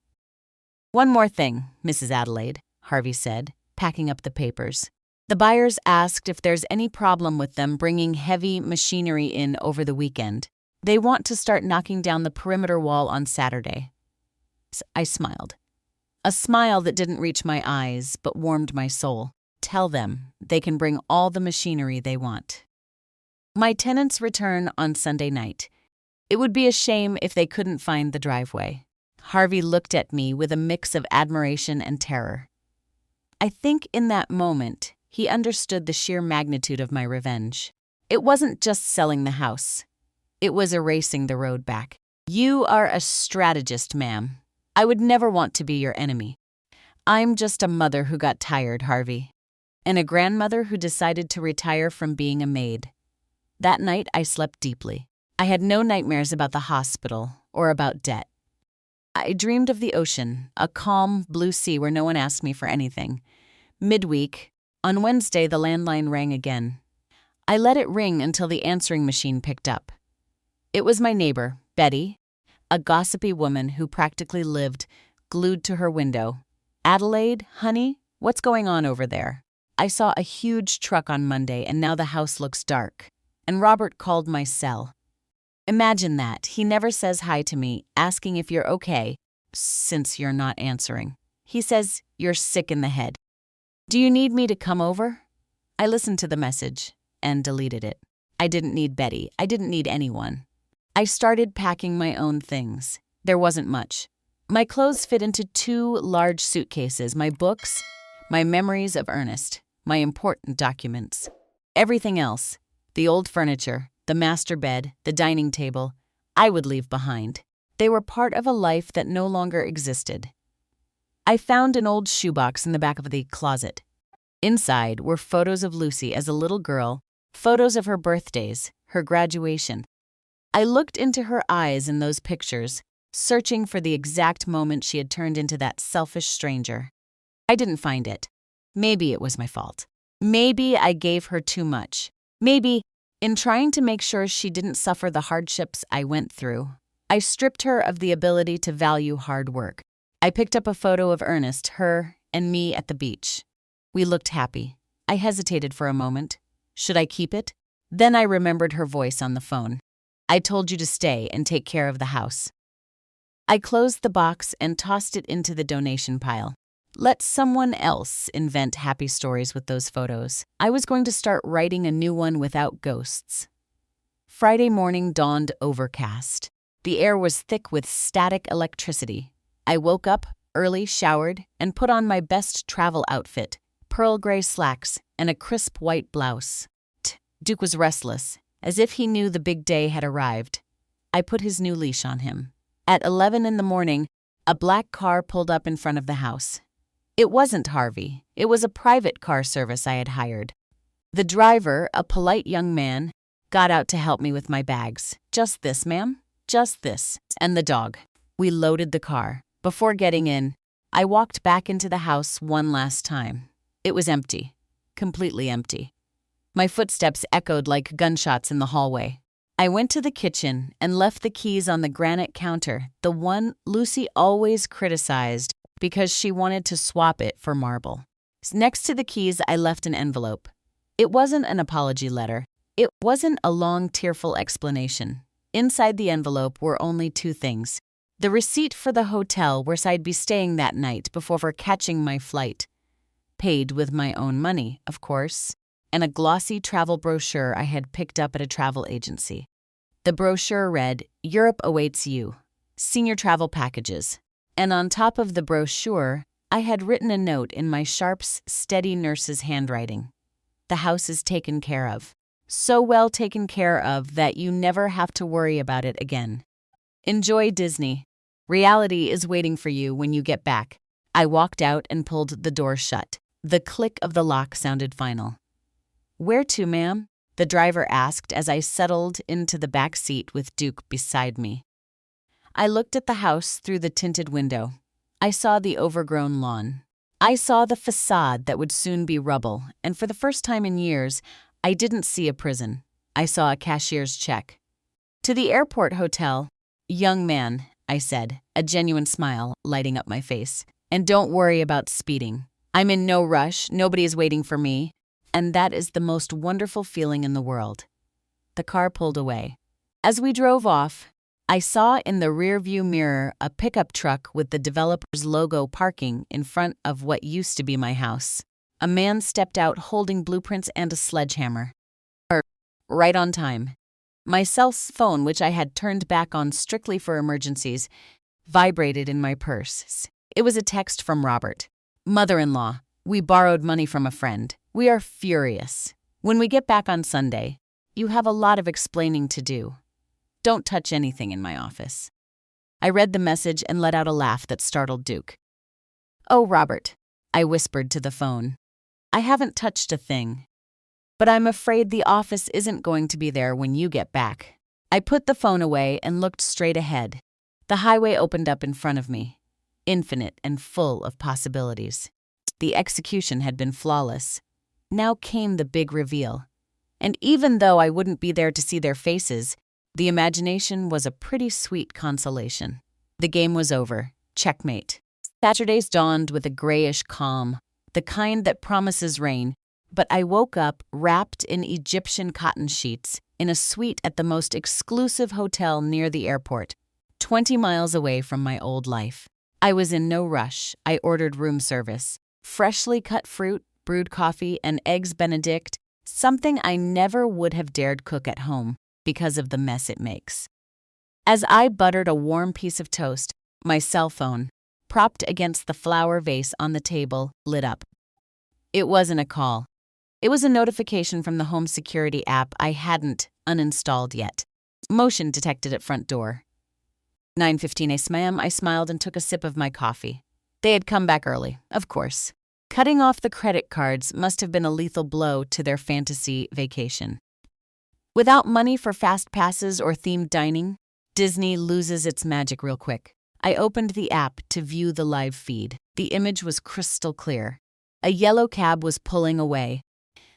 "One more thing, Mrs. Adelaide," Harvey said, packing up the papers. "The buyers asked if there's any problem with them bringing heavy machinery in over the weekend. They want to start knocking down the perimeter wall on Saturday." I smiled. A smile that didn't reach my eyes but warmed my soul. "Tell them they can bring all the machinery they want." My tenants return on Sunday night. It would be a shame if they couldn't find the driveway. Harvey looked at me with a mix of admiration and terror. I think in that moment, he understood the sheer magnitude of my revenge. It wasn't just selling the house. It was erasing the road back. You are a strategist, ma'am. I would never want to be your enemy. I'm just a mother who got tired, Harvey. And a grandmother who decided to retire from being a maid. That night, I slept deeply. I had no nightmares about the hospital or about debt. I dreamed of the ocean, a calm, blue sea where no one asked me for anything. Midweek, on Wednesday, the landline rang again. I let it ring until the answering machine picked up. It was my neighbor, Betty, a gossipy woman who practically lived glued to her window. Adelaide, honey, what's going on over there? I saw a huge truck on Monday and now the house looks dark. And Robert called my cell. Imagine that. He never says hi to me, asking if you're okay, since you're not answering. He says you're sick in the head. Do you need me to come over? I listened to the message and deleted it. I didn't need Betty. I didn't need anyone. I started packing my own things. There wasn't much. My clothes fit into 2 large suitcases, my books, my memories of Ernest, my important documents. Everything else, the old furniture, the master bed, the dining table, I would leave behind. They were part of a life that no longer existed. I found an old shoebox in the back of the closet. Inside were photos of Lucy as a little girl, photos of her birthdays, her graduation. I looked into her eyes in those pictures, searching for the exact moment she had turned into that selfish stranger. I didn't find it. Maybe it was my fault. Maybe I gave her too much. Maybe, in trying to make sure she didn't suffer the hardships I went through, I stripped her of the ability to value hard work. I picked up a photo of Ernest, her, and me at the beach. We looked happy. I hesitated for a moment. Should I keep it? Then I remembered her voice on the phone. I told you to stay and take care of the house. I closed the box and tossed it into the donation pile. Let someone else invent happy stories with those photos. I was going to start writing a new one without ghosts. Friday morning dawned overcast. The air was thick with static electricity. I woke up, early, showered, and put on my best travel outfit, pearl gray slacks and a crisp white blouse. Duke was restless, as if he knew the big day had arrived. I put his new leash on him. At 11 in the morning, a black car pulled up in front of the house. It wasn't Harvey. It was a private car service I had hired. The driver, a polite young man, got out to help me with my bags. Just this, ma'am. Just this. And the dog. We loaded the car. Before getting in, I walked back into the house one last time. It was empty. Completely empty. My footsteps echoed like gunshots in the hallway. I went to the kitchen and left the keys on the granite counter, the one Lucy always criticized because she wanted to swap it for marble. Next to the keys, I left an envelope. It wasn't an apology letter. It wasn't a long, tearful explanation. Inside the envelope were only 2 things. The receipt for the hotel where I'd be staying that night before catching my flight. Paid with my own money, of course. And a glossy travel brochure I had picked up at a travel agency. The brochure read, "Europe awaits you. Senior travel packages." And on top of the brochure, I had written a note in my Sharp's steady nurse's handwriting. The house is taken care of. So well taken care of that you never have to worry about it again. Enjoy Disney. Reality is waiting for you when you get back. I walked out and pulled the door shut. The click of the lock sounded final. "Where to, ma'am?" the driver asked as I settled into the back seat with Duke beside me. I looked at the house through the tinted window. I saw the overgrown lawn. I saw the facade that would soon be rubble, and for the first time in years, I didn't see a prison. I saw a cashier's check. "To the airport hotel." "Young man," I said, a genuine smile lighting up my face. "And don't worry about speeding. I'm in no rush, nobody is waiting for me. And that is the most wonderful feeling in the world." The car pulled away. As we drove off, I saw in the rearview mirror a pickup truck with the developer's logo parking in front of what used to be my house. A man stepped out holding blueprints and a sledgehammer. right on time. My cell phone, which I had turned back on strictly for emergencies, vibrated in my purse. It was a text from Robert. Mother-in-law, we borrowed money from a friend. We are furious. When we get back on Sunday, you have a lot of explaining to do. Don't touch anything in my office. I read the message and let out a laugh that startled Duke. Oh, Robert, I whispered to the phone. I haven't touched a thing. But I'm afraid the office isn't going to be there when you get back. I put the phone away and looked straight ahead. The highway opened up in front of me, infinite and full of possibilities. The execution had been flawless. Now came the big reveal. And even though I wouldn't be there to see their faces, the imagination was a pretty sweet consolation. The game was over. Checkmate. Saturdays dawned with a grayish calm, the kind that promises rain, but I woke up wrapped in Egyptian cotton sheets in a suite at the most exclusive hotel near the airport, 20 miles away from my old life. I was in no rush. I ordered room service, freshly cut fruit, brewed coffee, and eggs Benedict, something I never would have dared cook at home because of the mess it makes. As I buttered a warm piece of toast, my cell phone, propped against the flower vase on the table, lit up. It wasn't a call. It was a notification from the home security app I hadn't uninstalled yet. Motion detected at front door. 9:15 a.m. I smiled and took a sip of my coffee. They had come back early, of course. Cutting off the credit cards must have been a lethal blow to their fantasy vacation. Without money for fast passes or themed dining, Disney loses its magic real quick. I opened the app to view the live feed. The image was crystal clear. A yellow cab was pulling away,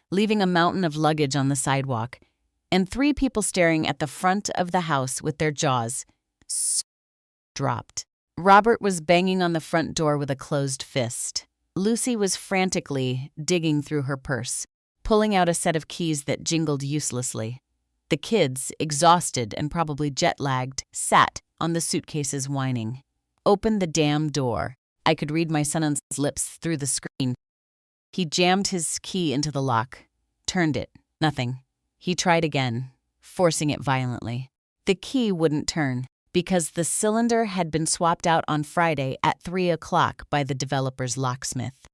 leaving a mountain of luggage on the sidewalk, and 3 people staring at the front of the house with their jaws dropped. Robert was banging on the front door with a closed fist. Lucy was frantically digging through her purse, pulling out a set of keys that jingled uselessly. The kids, exhausted and probably jet-lagged, sat on the suitcases whining. Open the damn door. I could read my son's lips through the screen. He jammed his key into the lock, turned it. Nothing. He tried again, forcing it violently. The key wouldn't turn because the cylinder had been swapped out on Friday at 3 o'clock by the developer's locksmith.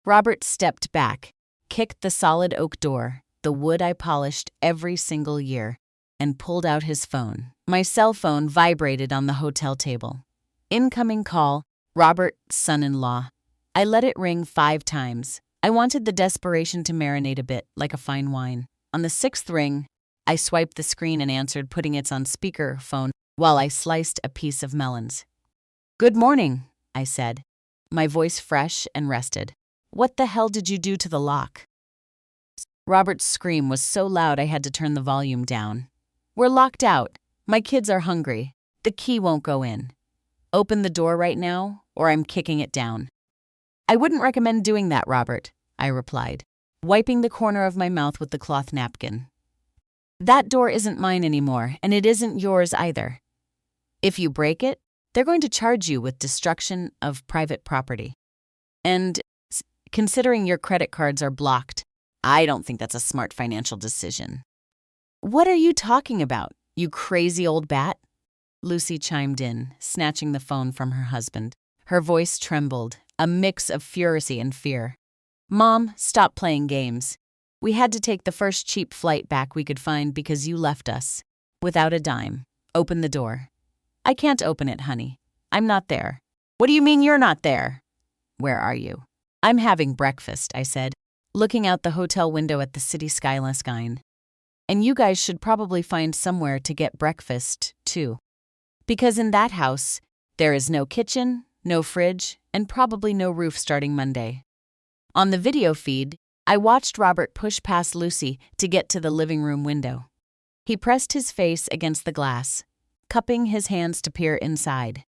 Robert stepped back, kicked the solid oak door, the wood I polished every single year, and pulled out his phone. My cell phone vibrated on the hotel table. Incoming call, Robert's son-in-law. I let it ring 5 times. I wanted the desperation to marinate a bit, like a fine wine. On the 6th ring, I swiped the screen and answered, putting it on speakerphone while I sliced a piece of melons. Good morning, I said, my voice fresh and rested. What the hell did you do to the lock? Robert's scream was so loud I had to turn the volume down. We're locked out. My kids are hungry. The key won't go in. Open the door right now, or I'm kicking it down. I wouldn't recommend doing that, Robert, I replied, wiping the corner of my mouth with the cloth napkin. That door isn't mine anymore, and it isn't yours either. If you break it, they're going to charge you with destruction of private property. And considering your credit cards are blocked, I don't think that's a smart financial decision. What are you talking about, you crazy old bat? Lucy chimed in, snatching the phone from her husband. Her voice trembled, a mix of fury and fear. Mom, stop playing games. We had to take the first cheap flight back we could find because you left us. Without a dime. Open the door. I can't open it, honey. I'm not there. What do you mean you're not there? Where are you? I'm having breakfast, I said, looking out the hotel window at the city skyline. And you guys should probably find somewhere to get breakfast, too. Because in that house, there is no kitchen, no fridge, and probably no roof starting Monday. On the video feed, I watched Robert push past Lucy to get to the living room window. He pressed his face against the glass, cupping his hands to peer inside.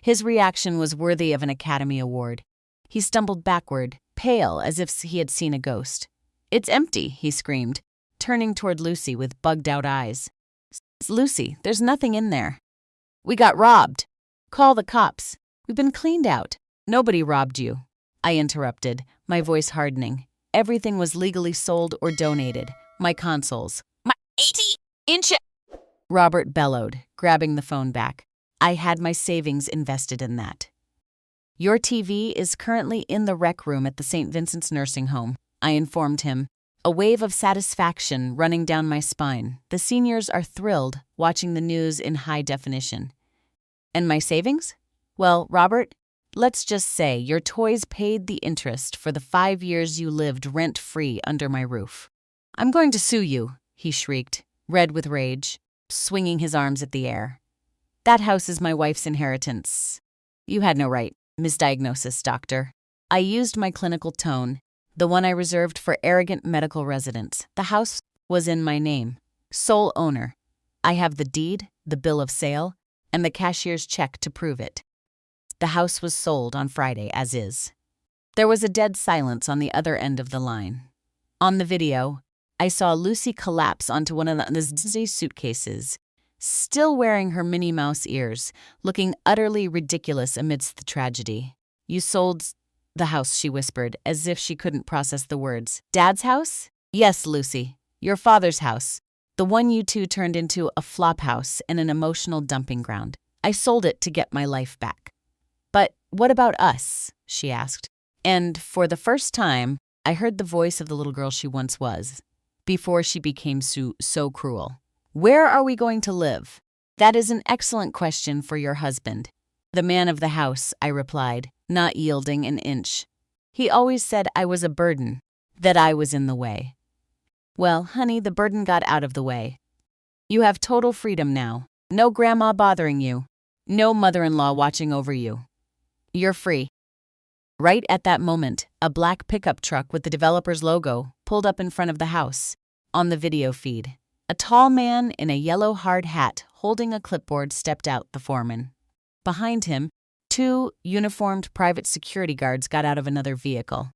His reaction was worthy of an Academy Award. He stumbled backward, pale as if he had seen a ghost. It's empty, he screamed, turning toward Lucy with bugged-out eyes. Lucy, there's nothing in there. We got robbed. Call the cops. We've been cleaned out. Nobody robbed you. I interrupted, my voice hardening. Everything was legally sold or donated. My consoles, my Inch it! Robert bellowed, grabbing the phone back. I had my savings invested in that. Your TV is currently in the rec room at the St. Vincent's nursing home, I informed him, a wave of satisfaction running down my spine. The seniors are thrilled watching the news in high definition. And my savings? Well, Robert, let's just say your toys paid the interest for the 5 years you lived rent-free under my roof. I'm going to sue you, he shrieked, red with rage, swinging his arms at the air. That house is my wife's inheritance. You had no right. Misdiagnosis, doctor. I used my clinical tone, the one I reserved for arrogant medical residents. The house was in my name. Sole owner. I have the deed, the bill of sale, and the cashier's check to prove it. The house was sold on Friday as is. There was a dead silence on the other end of the line. On the video, I saw Lucy collapse onto one of the suitcases, still wearing her Minnie Mouse ears, looking utterly ridiculous amidst the tragedy. You sold the house, she whispered, as if she couldn't process the words. Dad's house? Yes, Lucy. Your father's house. The one you two turned into a flop house and an emotional dumping ground. I sold it to get my life back. But what about us? She asked. And for the first time, I heard the voice of the little girl she once was, before she became so cruel. Where are we going to live? That is an excellent question for your husband. The man of the house, I replied, not yielding an inch. He always said I was a burden, that I was in the way. Well, honey, the burden got out of the way. You have total freedom now. No grandma bothering you. No mother-in-law watching over you. You're free. Right at that moment, a black pickup truck with the developer's logo pulled up in front of the house. On the video feed, a tall man in a yellow hard hat holding a clipboard stepped out, the foreman. Behind him, 2 uniformed private security guards got out of another vehicle.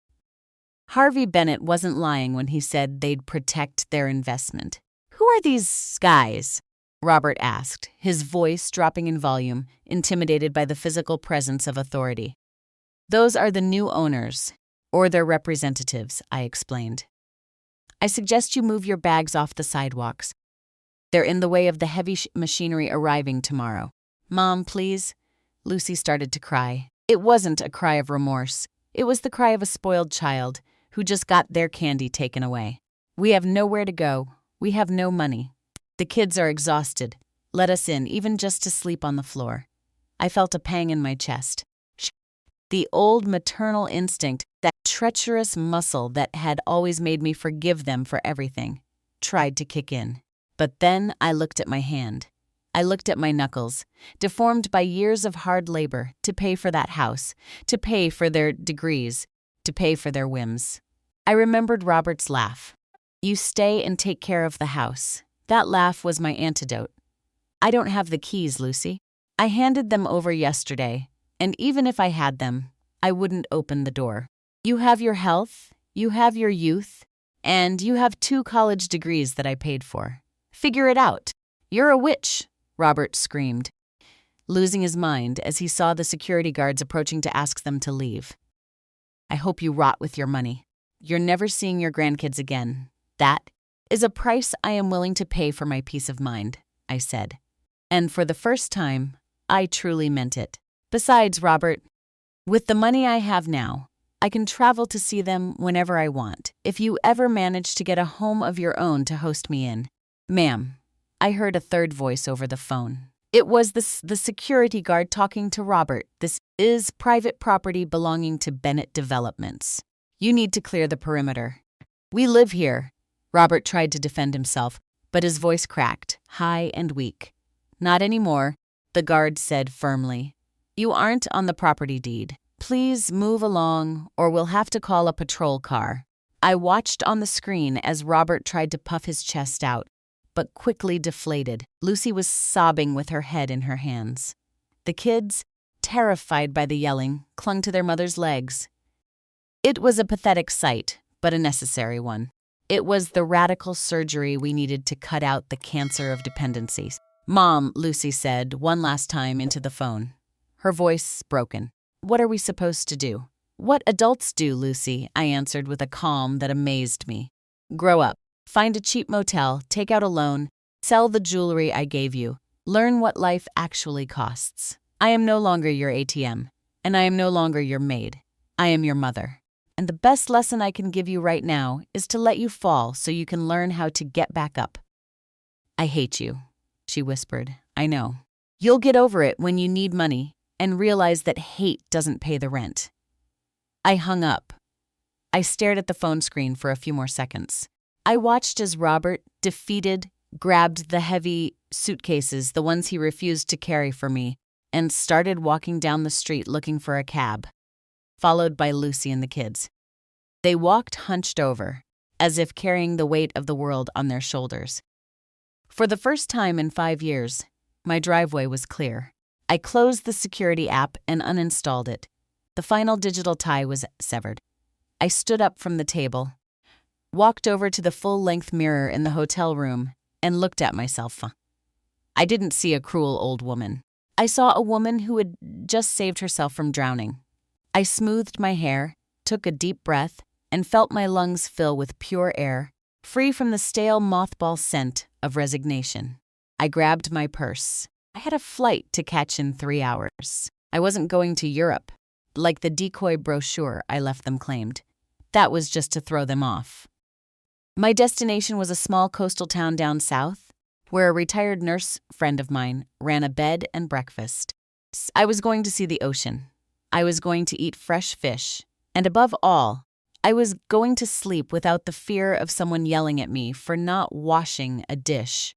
Harvey Bennett wasn't lying when he said they'd protect their investment. Who are these guys? Robert asked, his voice dropping in volume, intimidated by the physical presence of authority. Those are the new owners, or their representatives, I explained. I suggest you move your bags off the sidewalks. They're in the way of the heavy machinery arriving tomorrow. Mom, please. Lucy started to cry. It wasn't a cry of remorse. It was the cry of a spoiled child who just got their candy taken away. We have nowhere to go. We have no money. The kids are exhausted. Let us in, even just to sleep on the floor. I felt a pang in my chest. The old maternal instinct, that treacherous muscle that had always made me forgive them for everything, tried to kick in. But then I looked at my hand. I looked at my knuckles, deformed by years of hard labor to pay for that house, to pay for their degrees, to pay for their whims. I remembered Robert's laugh. You stay and take care of the house. That laugh was my antidote. I don't have the keys, Lucy. I handed them over yesterday, and even if I had them, I wouldn't open the door. You have your health, you have your youth, and you have 2 college degrees that I paid for. Figure it out. You're a witch, Robert screamed, losing his mind as he saw the security guards approaching to ask them to leave. I hope you rot with your money. You're never seeing your grandkids again. That is a price I am willing to pay for my peace of mind, I said. And for the first time, I truly meant it. Besides, Robert, with the money I have now, I can travel to see them whenever I want, if you ever manage to get a home of your own to host me in. Ma'am, I heard a third voice over the phone. It was the security guard talking to Robert. This is private property belonging to Bennett Developments. You need to clear the perimeter. We live here. Robert tried to defend himself, but his voice cracked, high and weak. Not anymore, the guard said firmly. You aren't on the property deed. Please move along, or we'll have to call a patrol car. I watched on the screen as Robert tried to puff his chest out, but quickly deflated. Lucy was sobbing with her head in her hands. The kids, terrified by the yelling, clung to their mother's legs. It was a pathetic sight, but a necessary one. It was the radical surgery we needed to cut out the cancer of dependencies. Mom, Lucy said one last time into the phone, her voice broken. What are we supposed to do? What adults do, Lucy, I answered with a calm that amazed me. Grow up. Find a cheap motel, take out a loan, Sell the jewelry I gave you. Learn what life actually costs. I am no longer your ATM, and I am no longer your maid. I am your mother. And the best lesson I can give you right now is to let you fall so you can learn how to get back up. I hate you, she whispered. I know. You'll get over it when you need money and realize that hate doesn't pay the rent. I hung up. I stared at the phone screen for a few more seconds. I watched as Robert, defeated, grabbed the heavy suitcases, the ones he refused to carry for me, and started walking down the street looking for a cab, followed by Lucy and the kids. They walked hunched over, as if carrying the weight of the world on their shoulders. For the first time in 5 years, my driveway was clear. I closed the security app and uninstalled it. The final digital tie was severed. I stood up from the table, walked over to the full-length mirror in the hotel room, and looked at myself. I didn't see a cruel old woman. I saw a woman who had just saved herself from drowning. I smoothed my hair, took a deep breath, and felt my lungs fill with pure air, free from the stale mothball scent of resignation. I grabbed my purse. I had a flight to catch in 3 hours. I wasn't going to Europe, like the decoy brochure I left them claimed. That was just to throw them off. My destination was a small coastal town down south, where a retired nurse friend of mine ran a bed and breakfast. I was going to see the ocean. I was going to eat fresh fish. And above all, I was going to sleep without the fear of someone yelling at me for not washing a dish.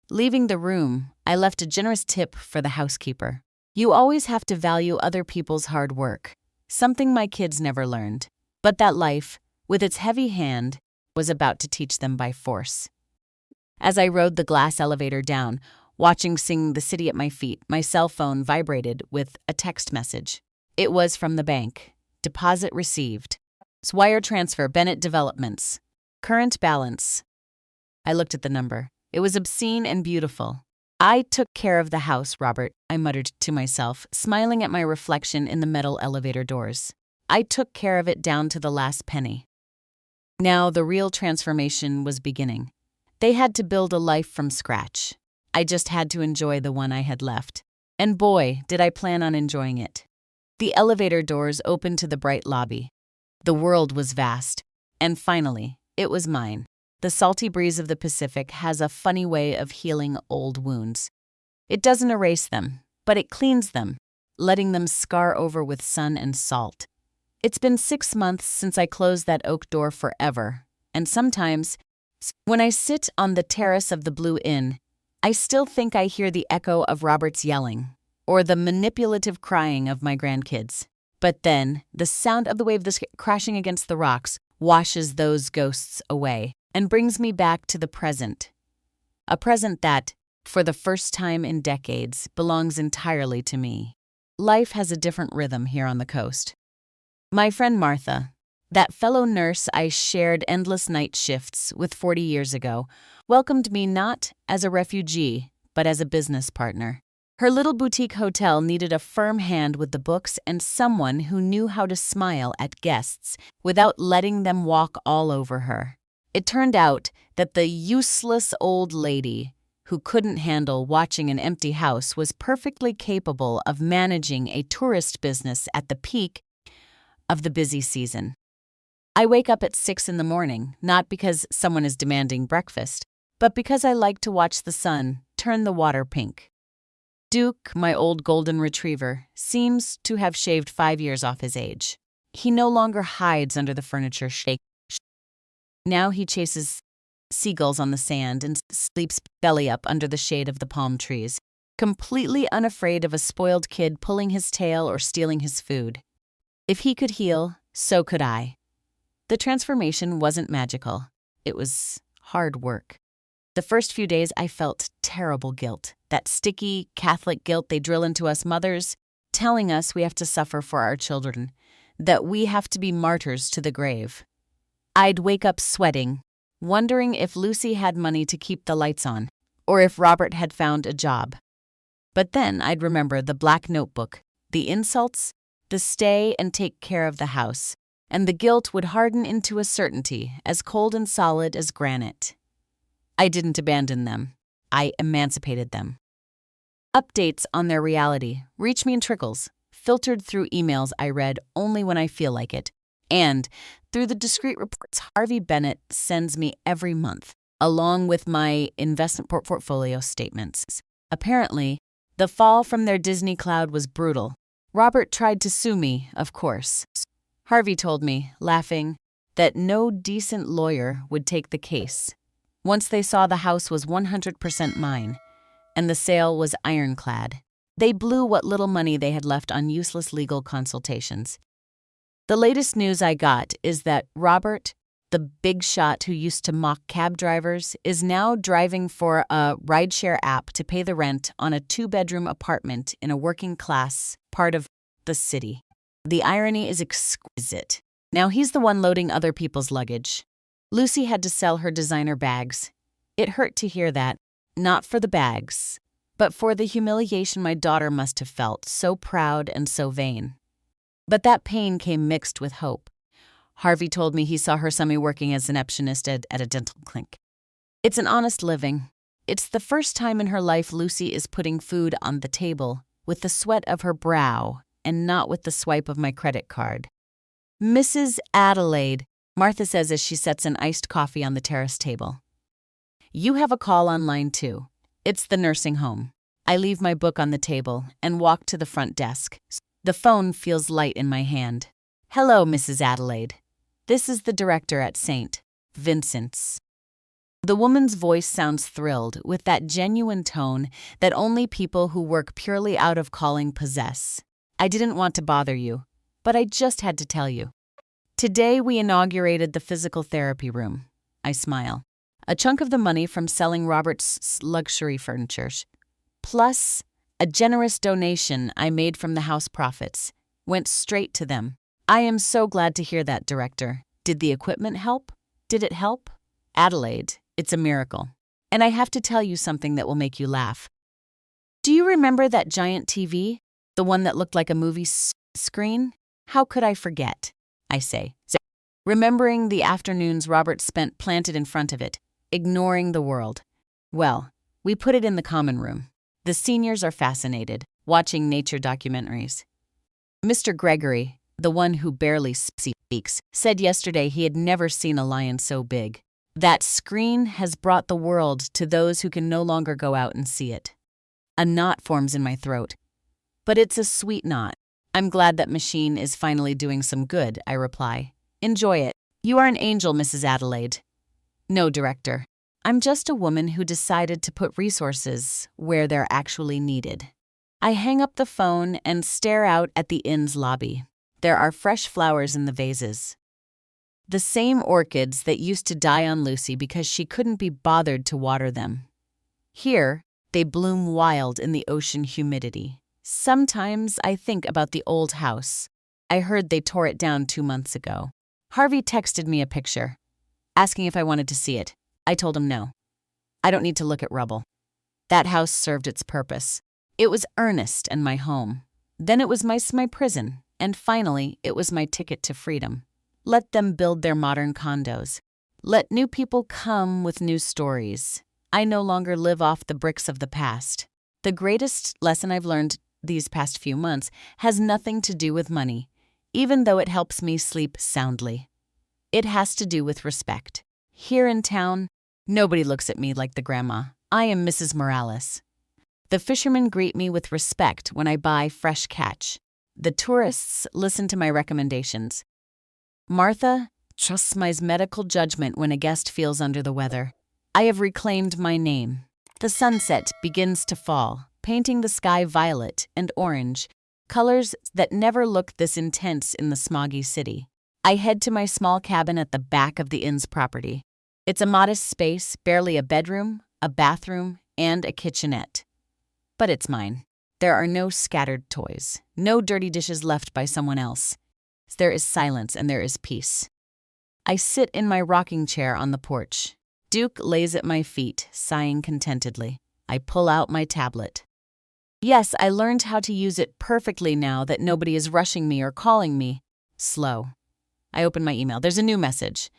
Leaving the room, I left a generous tip for the housekeeper. You always have to value other people's hard work, something my kids never learned. But that life, with its heavy hand, was about to teach them by force. As I rode the glass elevator down, watching Sing the City at my feet, my cell phone vibrated with a text message. It was from the bank. Deposit received. Wire transfer, Bennett Developments. Current balance. I looked at the number. It was obscene and beautiful. I took care of the house, Robert, I muttered to myself, smiling at my reflection in the metal elevator doors. I took care of it down to the last penny. Now the real transformation was beginning. They had to build a life from scratch. I just had to enjoy the one I had left. And boy, did I plan on enjoying it. The elevator doors opened to the bright lobby. The world was vast. And finally, it was mine. The salty breeze of the Pacific has a funny way of healing old wounds. It doesn't erase them, but it cleans them, letting them scar over with sun and salt. It's been 6 months since I closed that oak door forever, and sometimes, when I sit on the terrace of the Blue Inn, I still think I hear the echo of Robert's yelling, or the manipulative crying of my grandkids. But then, the sound of the waves crashing against the rocks washes those ghosts away and brings me back to the present. A present that, for the first time in decades, belongs entirely to me. Life has a different rhythm here on the coast. My friend Martha, that fellow nurse I shared endless night shifts with 40 years ago, welcomed me not as a refugee, but as a business partner. Her little boutique hotel needed a firm hand with the books and someone who knew how to smile at guests without letting them walk all over her. It turned out that the useless old lady who couldn't handle watching an empty house was perfectly capable of managing a tourist business at the peak of the busy season. I wake up at 6 in the morning, not because someone is demanding breakfast, but because I like to watch the sun turn the water pink. Duke, my old golden retriever, seems to have shaved 5 years off his age. He no longer hides under the furniture shake. Now he chases seagulls on the sand and sleeps belly up under the shade of the palm trees, completely unafraid of a spoiled kid pulling his tail or stealing his food. If he could heal, so could I. The transformation wasn't magical. It was hard work. The first few days I felt terrible guilt, that sticky Catholic guilt they drill into us mothers, telling us we have to suffer for our children, that we have to be martyrs to the grave. I'd wake up sweating, wondering if Lucy had money to keep the lights on, or if Robert had found a job. But then I'd remember the black notebook, the insults, the stay and take care of the house, and the guilt would harden into a certainty as cold and solid as granite. I didn't abandon them. I emancipated them. Updates on their reality reach me in trickles, filtered through emails I read only when I feel like it, and through the discreet reports Harvey Bennett sends me every month, along with my investment portfolio statements. Apparently, the fall from their Disney cloud was brutal. Robert tried to sue me, of course. Harvey told me, laughing, that no decent lawyer would take the case. Once they saw the house was 100% mine, and the sale was ironclad, they blew what little money they had left on useless legal consultations. The latest news I got is that Robert, the big shot who used to mock cab drivers, is now driving for a rideshare app to pay the rent on a 2-bedroom apartment in a working-class part of the city. The irony is exquisite. Now he's the one loading other people's luggage. Lucy had to sell her designer bags. It hurt to hear that, not for the bags, but for the humiliation my daughter must have felt, so proud and so vain. But that pain came mixed with hope. Harvey told me he saw her semi working as an receptionist at a dental clinic. It's an honest living. It's the first time in her life Lucy is putting food on the table with the sweat of her brow and not with the swipe of my credit card. Mrs. Adelaide, Martha says as she sets an iced coffee on the terrace table. You have a call on line 2. It's the nursing home. I leave my book on the table and walk to the front desk. The phone feels light in my hand. Hello, Mrs. Adelaide. This is the director at St. Vincent's. The woman's voice sounds thrilled, with that genuine tone that only people who work purely out of calling possess. I didn't want to bother you, but I just had to tell you. Today we inaugurated the physical therapy room. I smile. A chunk of the money from selling Robert's luxury furniture, plus a generous donation I made from the house profits, went straight to them. I am so glad to hear that, Director. Did the equipment help? Did it help? Adelaide, it's a miracle. And I have to tell you something that will make you laugh. Do you remember that giant TV? The one that looked like a movie screen? How could I forget? I say, remembering the afternoons Robert spent planted in front of it, ignoring the world. Well, we put it in the common room. The seniors are fascinated, watching nature documentaries. Mr. Gregory, the one who barely speaks, said yesterday he had never seen a lion so big. That screen has brought the world to those who can no longer go out and see it. A knot forms in my throat. But it's a sweet knot. I'm glad that machine is finally doing some good, I reply. Enjoy it. You are an angel, Mrs. Adelaide. No, Director. I'm just a woman who decided to put resources where they're actually needed. I hang up the phone and stare out at the inn's lobby. There are fresh flowers in the vases. The same orchids that used to die on Lucy because she couldn't be bothered to water them. Here, they bloom wild in the ocean humidity. Sometimes I think about the old house. I heard they tore it down 2 months ago. Harvey texted me a picture, asking if I wanted to see it. I told him no. I don't need to look at rubble. That house served its purpose. It was Ernest and my home. Then it was my prison. And finally, it was my ticket to freedom. Let them build their modern condos. Let new people come with new stories. I no longer live off the bricks of the past. The greatest lesson I've learned these past few months has nothing to do with money, even though it helps me sleep soundly. It has to do with respect. Here in town, nobody looks at me like the grandma. I am Mrs. Morales. The fishermen greet me with respect when I buy fresh catch. The tourists listen to my recommendations. Martha trusts my medical judgment when a guest feels under the weather. I have reclaimed my name. The sunset begins to fall, painting the sky violet and orange, colors that never looked this intense in the smoggy city. I head to my small cabin at the back of the inn's property. It's a modest space, barely a bedroom, a bathroom, and a kitchenette. But it's mine. There are no scattered toys, no dirty dishes left by someone else. There is silence and there is peace. I sit in my rocking chair on the porch. Duke lays at my feet, sighing contentedly. I pull out my tablet. Yes, I learned how to use it perfectly now that nobody is rushing me or calling me. Slow. I open my email. There's a new message.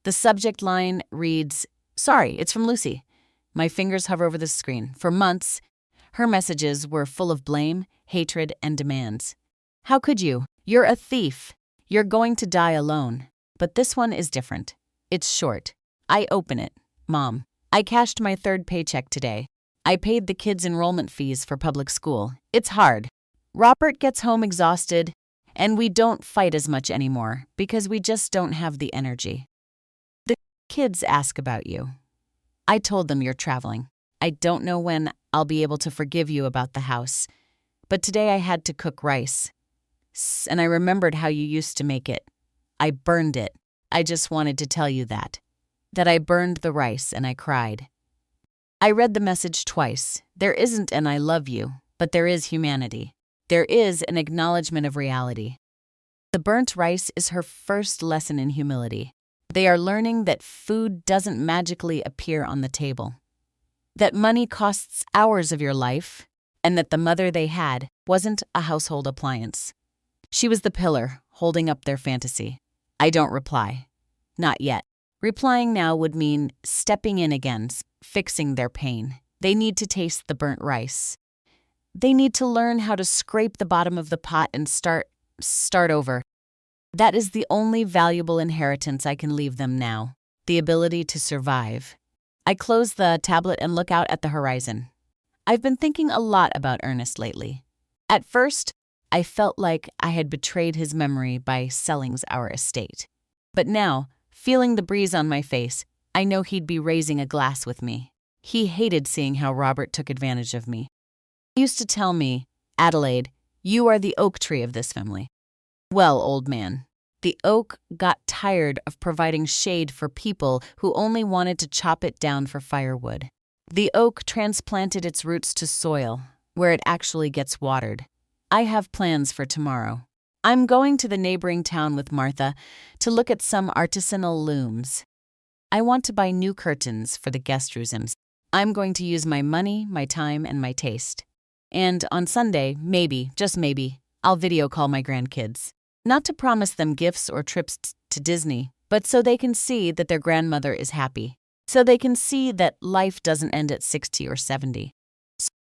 The subject line reads, Sorry, it's from Lucy. My fingers hover over the screen. For months, her messages were full of blame, hatred, and demands. How could you? You're a thief. You're going to die alone. But this one is different. It's short. I open it. Mom, I cashed my third paycheck today. I paid the kids' enrollment fees for public school. It's hard. Robert gets home exhausted, and we don't fight as much anymore because we just don't have the energy. The kids ask about you. I told them you're traveling. I don't know when I'll be able to forgive you about the house, but today I had to cook rice. And I remembered how you used to make it. I burned it. I just wanted to tell you that I burned the rice and I cried. I read the message twice. There isn't an I love you, but there is humanity. There is an acknowledgement of reality. The burnt rice is her first lesson in humility. They are learning that food doesn't magically appear on the table, that money costs hours of your life, and that the mother they had wasn't a household appliance. She was the pillar holding up their fantasy. I don't reply. Not yet. Replying now would mean stepping in again, fixing their pain. They need to taste the burnt rice. They need to learn how to scrape the bottom of the pot and start over. That is the only valuable inheritance I can leave them now, the ability to survive. I close the tablet and look out at the horizon. I've been thinking a lot about Ernest lately. At first, I felt like I had betrayed his memory by selling our estate. But now, feeling the breeze on my face, I know he'd be raising a glass with me. He hated seeing how Robert took advantage of me. He used to tell me, Adelaide, you are the oak tree of this family. Well, old man, the oak got tired of providing shade for people who only wanted to chop it down for firewood. The oak transplanted its roots to soil, where it actually gets watered. I have plans for tomorrow. I'm going to the neighboring town with Martha to look at some artisanal looms. I want to buy new curtains for the guest rooms. I'm going to use my money, my time, and my taste. And on Sunday, maybe, just maybe, I'll video call my grandkids. Not to promise them gifts or trips to Disney, but so they can see that their grandmother is happy. So they can see that life doesn't end at 60 or 70.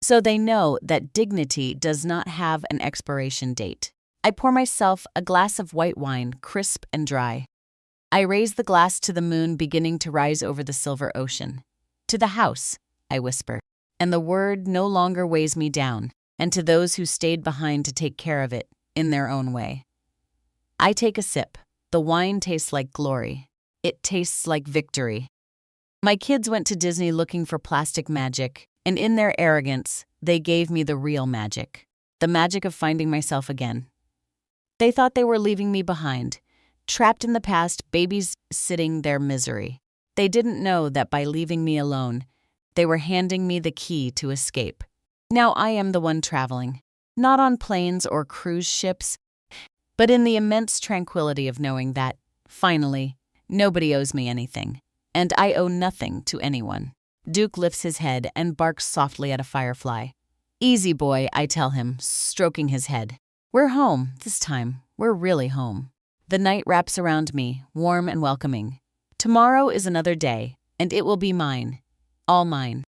So they know that dignity does not have an expiration date. I pour myself a glass of white wine, crisp and dry. I raise the glass to the moon beginning to rise over the silver ocean. To the house, I whisper, and the word no longer weighs me down, and to those who stayed behind to take care of it in their own way. I take a sip. The wine tastes like glory. It tastes like victory. My kids went to Disney looking for plastic magic, and in their arrogance, they gave me the real magic. The magic of finding myself again. They thought they were leaving me behind, trapped in the past, babysitting their misery. They didn't know that by leaving me alone, they were handing me the key to escape. Now I am the one traveling, not on planes or cruise ships, but in the immense tranquility of knowing that, finally, nobody owes me anything, and I owe nothing to anyone. Duke lifts his head and barks softly at a firefly. Easy, boy, I tell him, stroking his head. We're home, this time. We're really home. The night wraps around me, warm and welcoming. Tomorrow is another day, and it will be mine. All mine.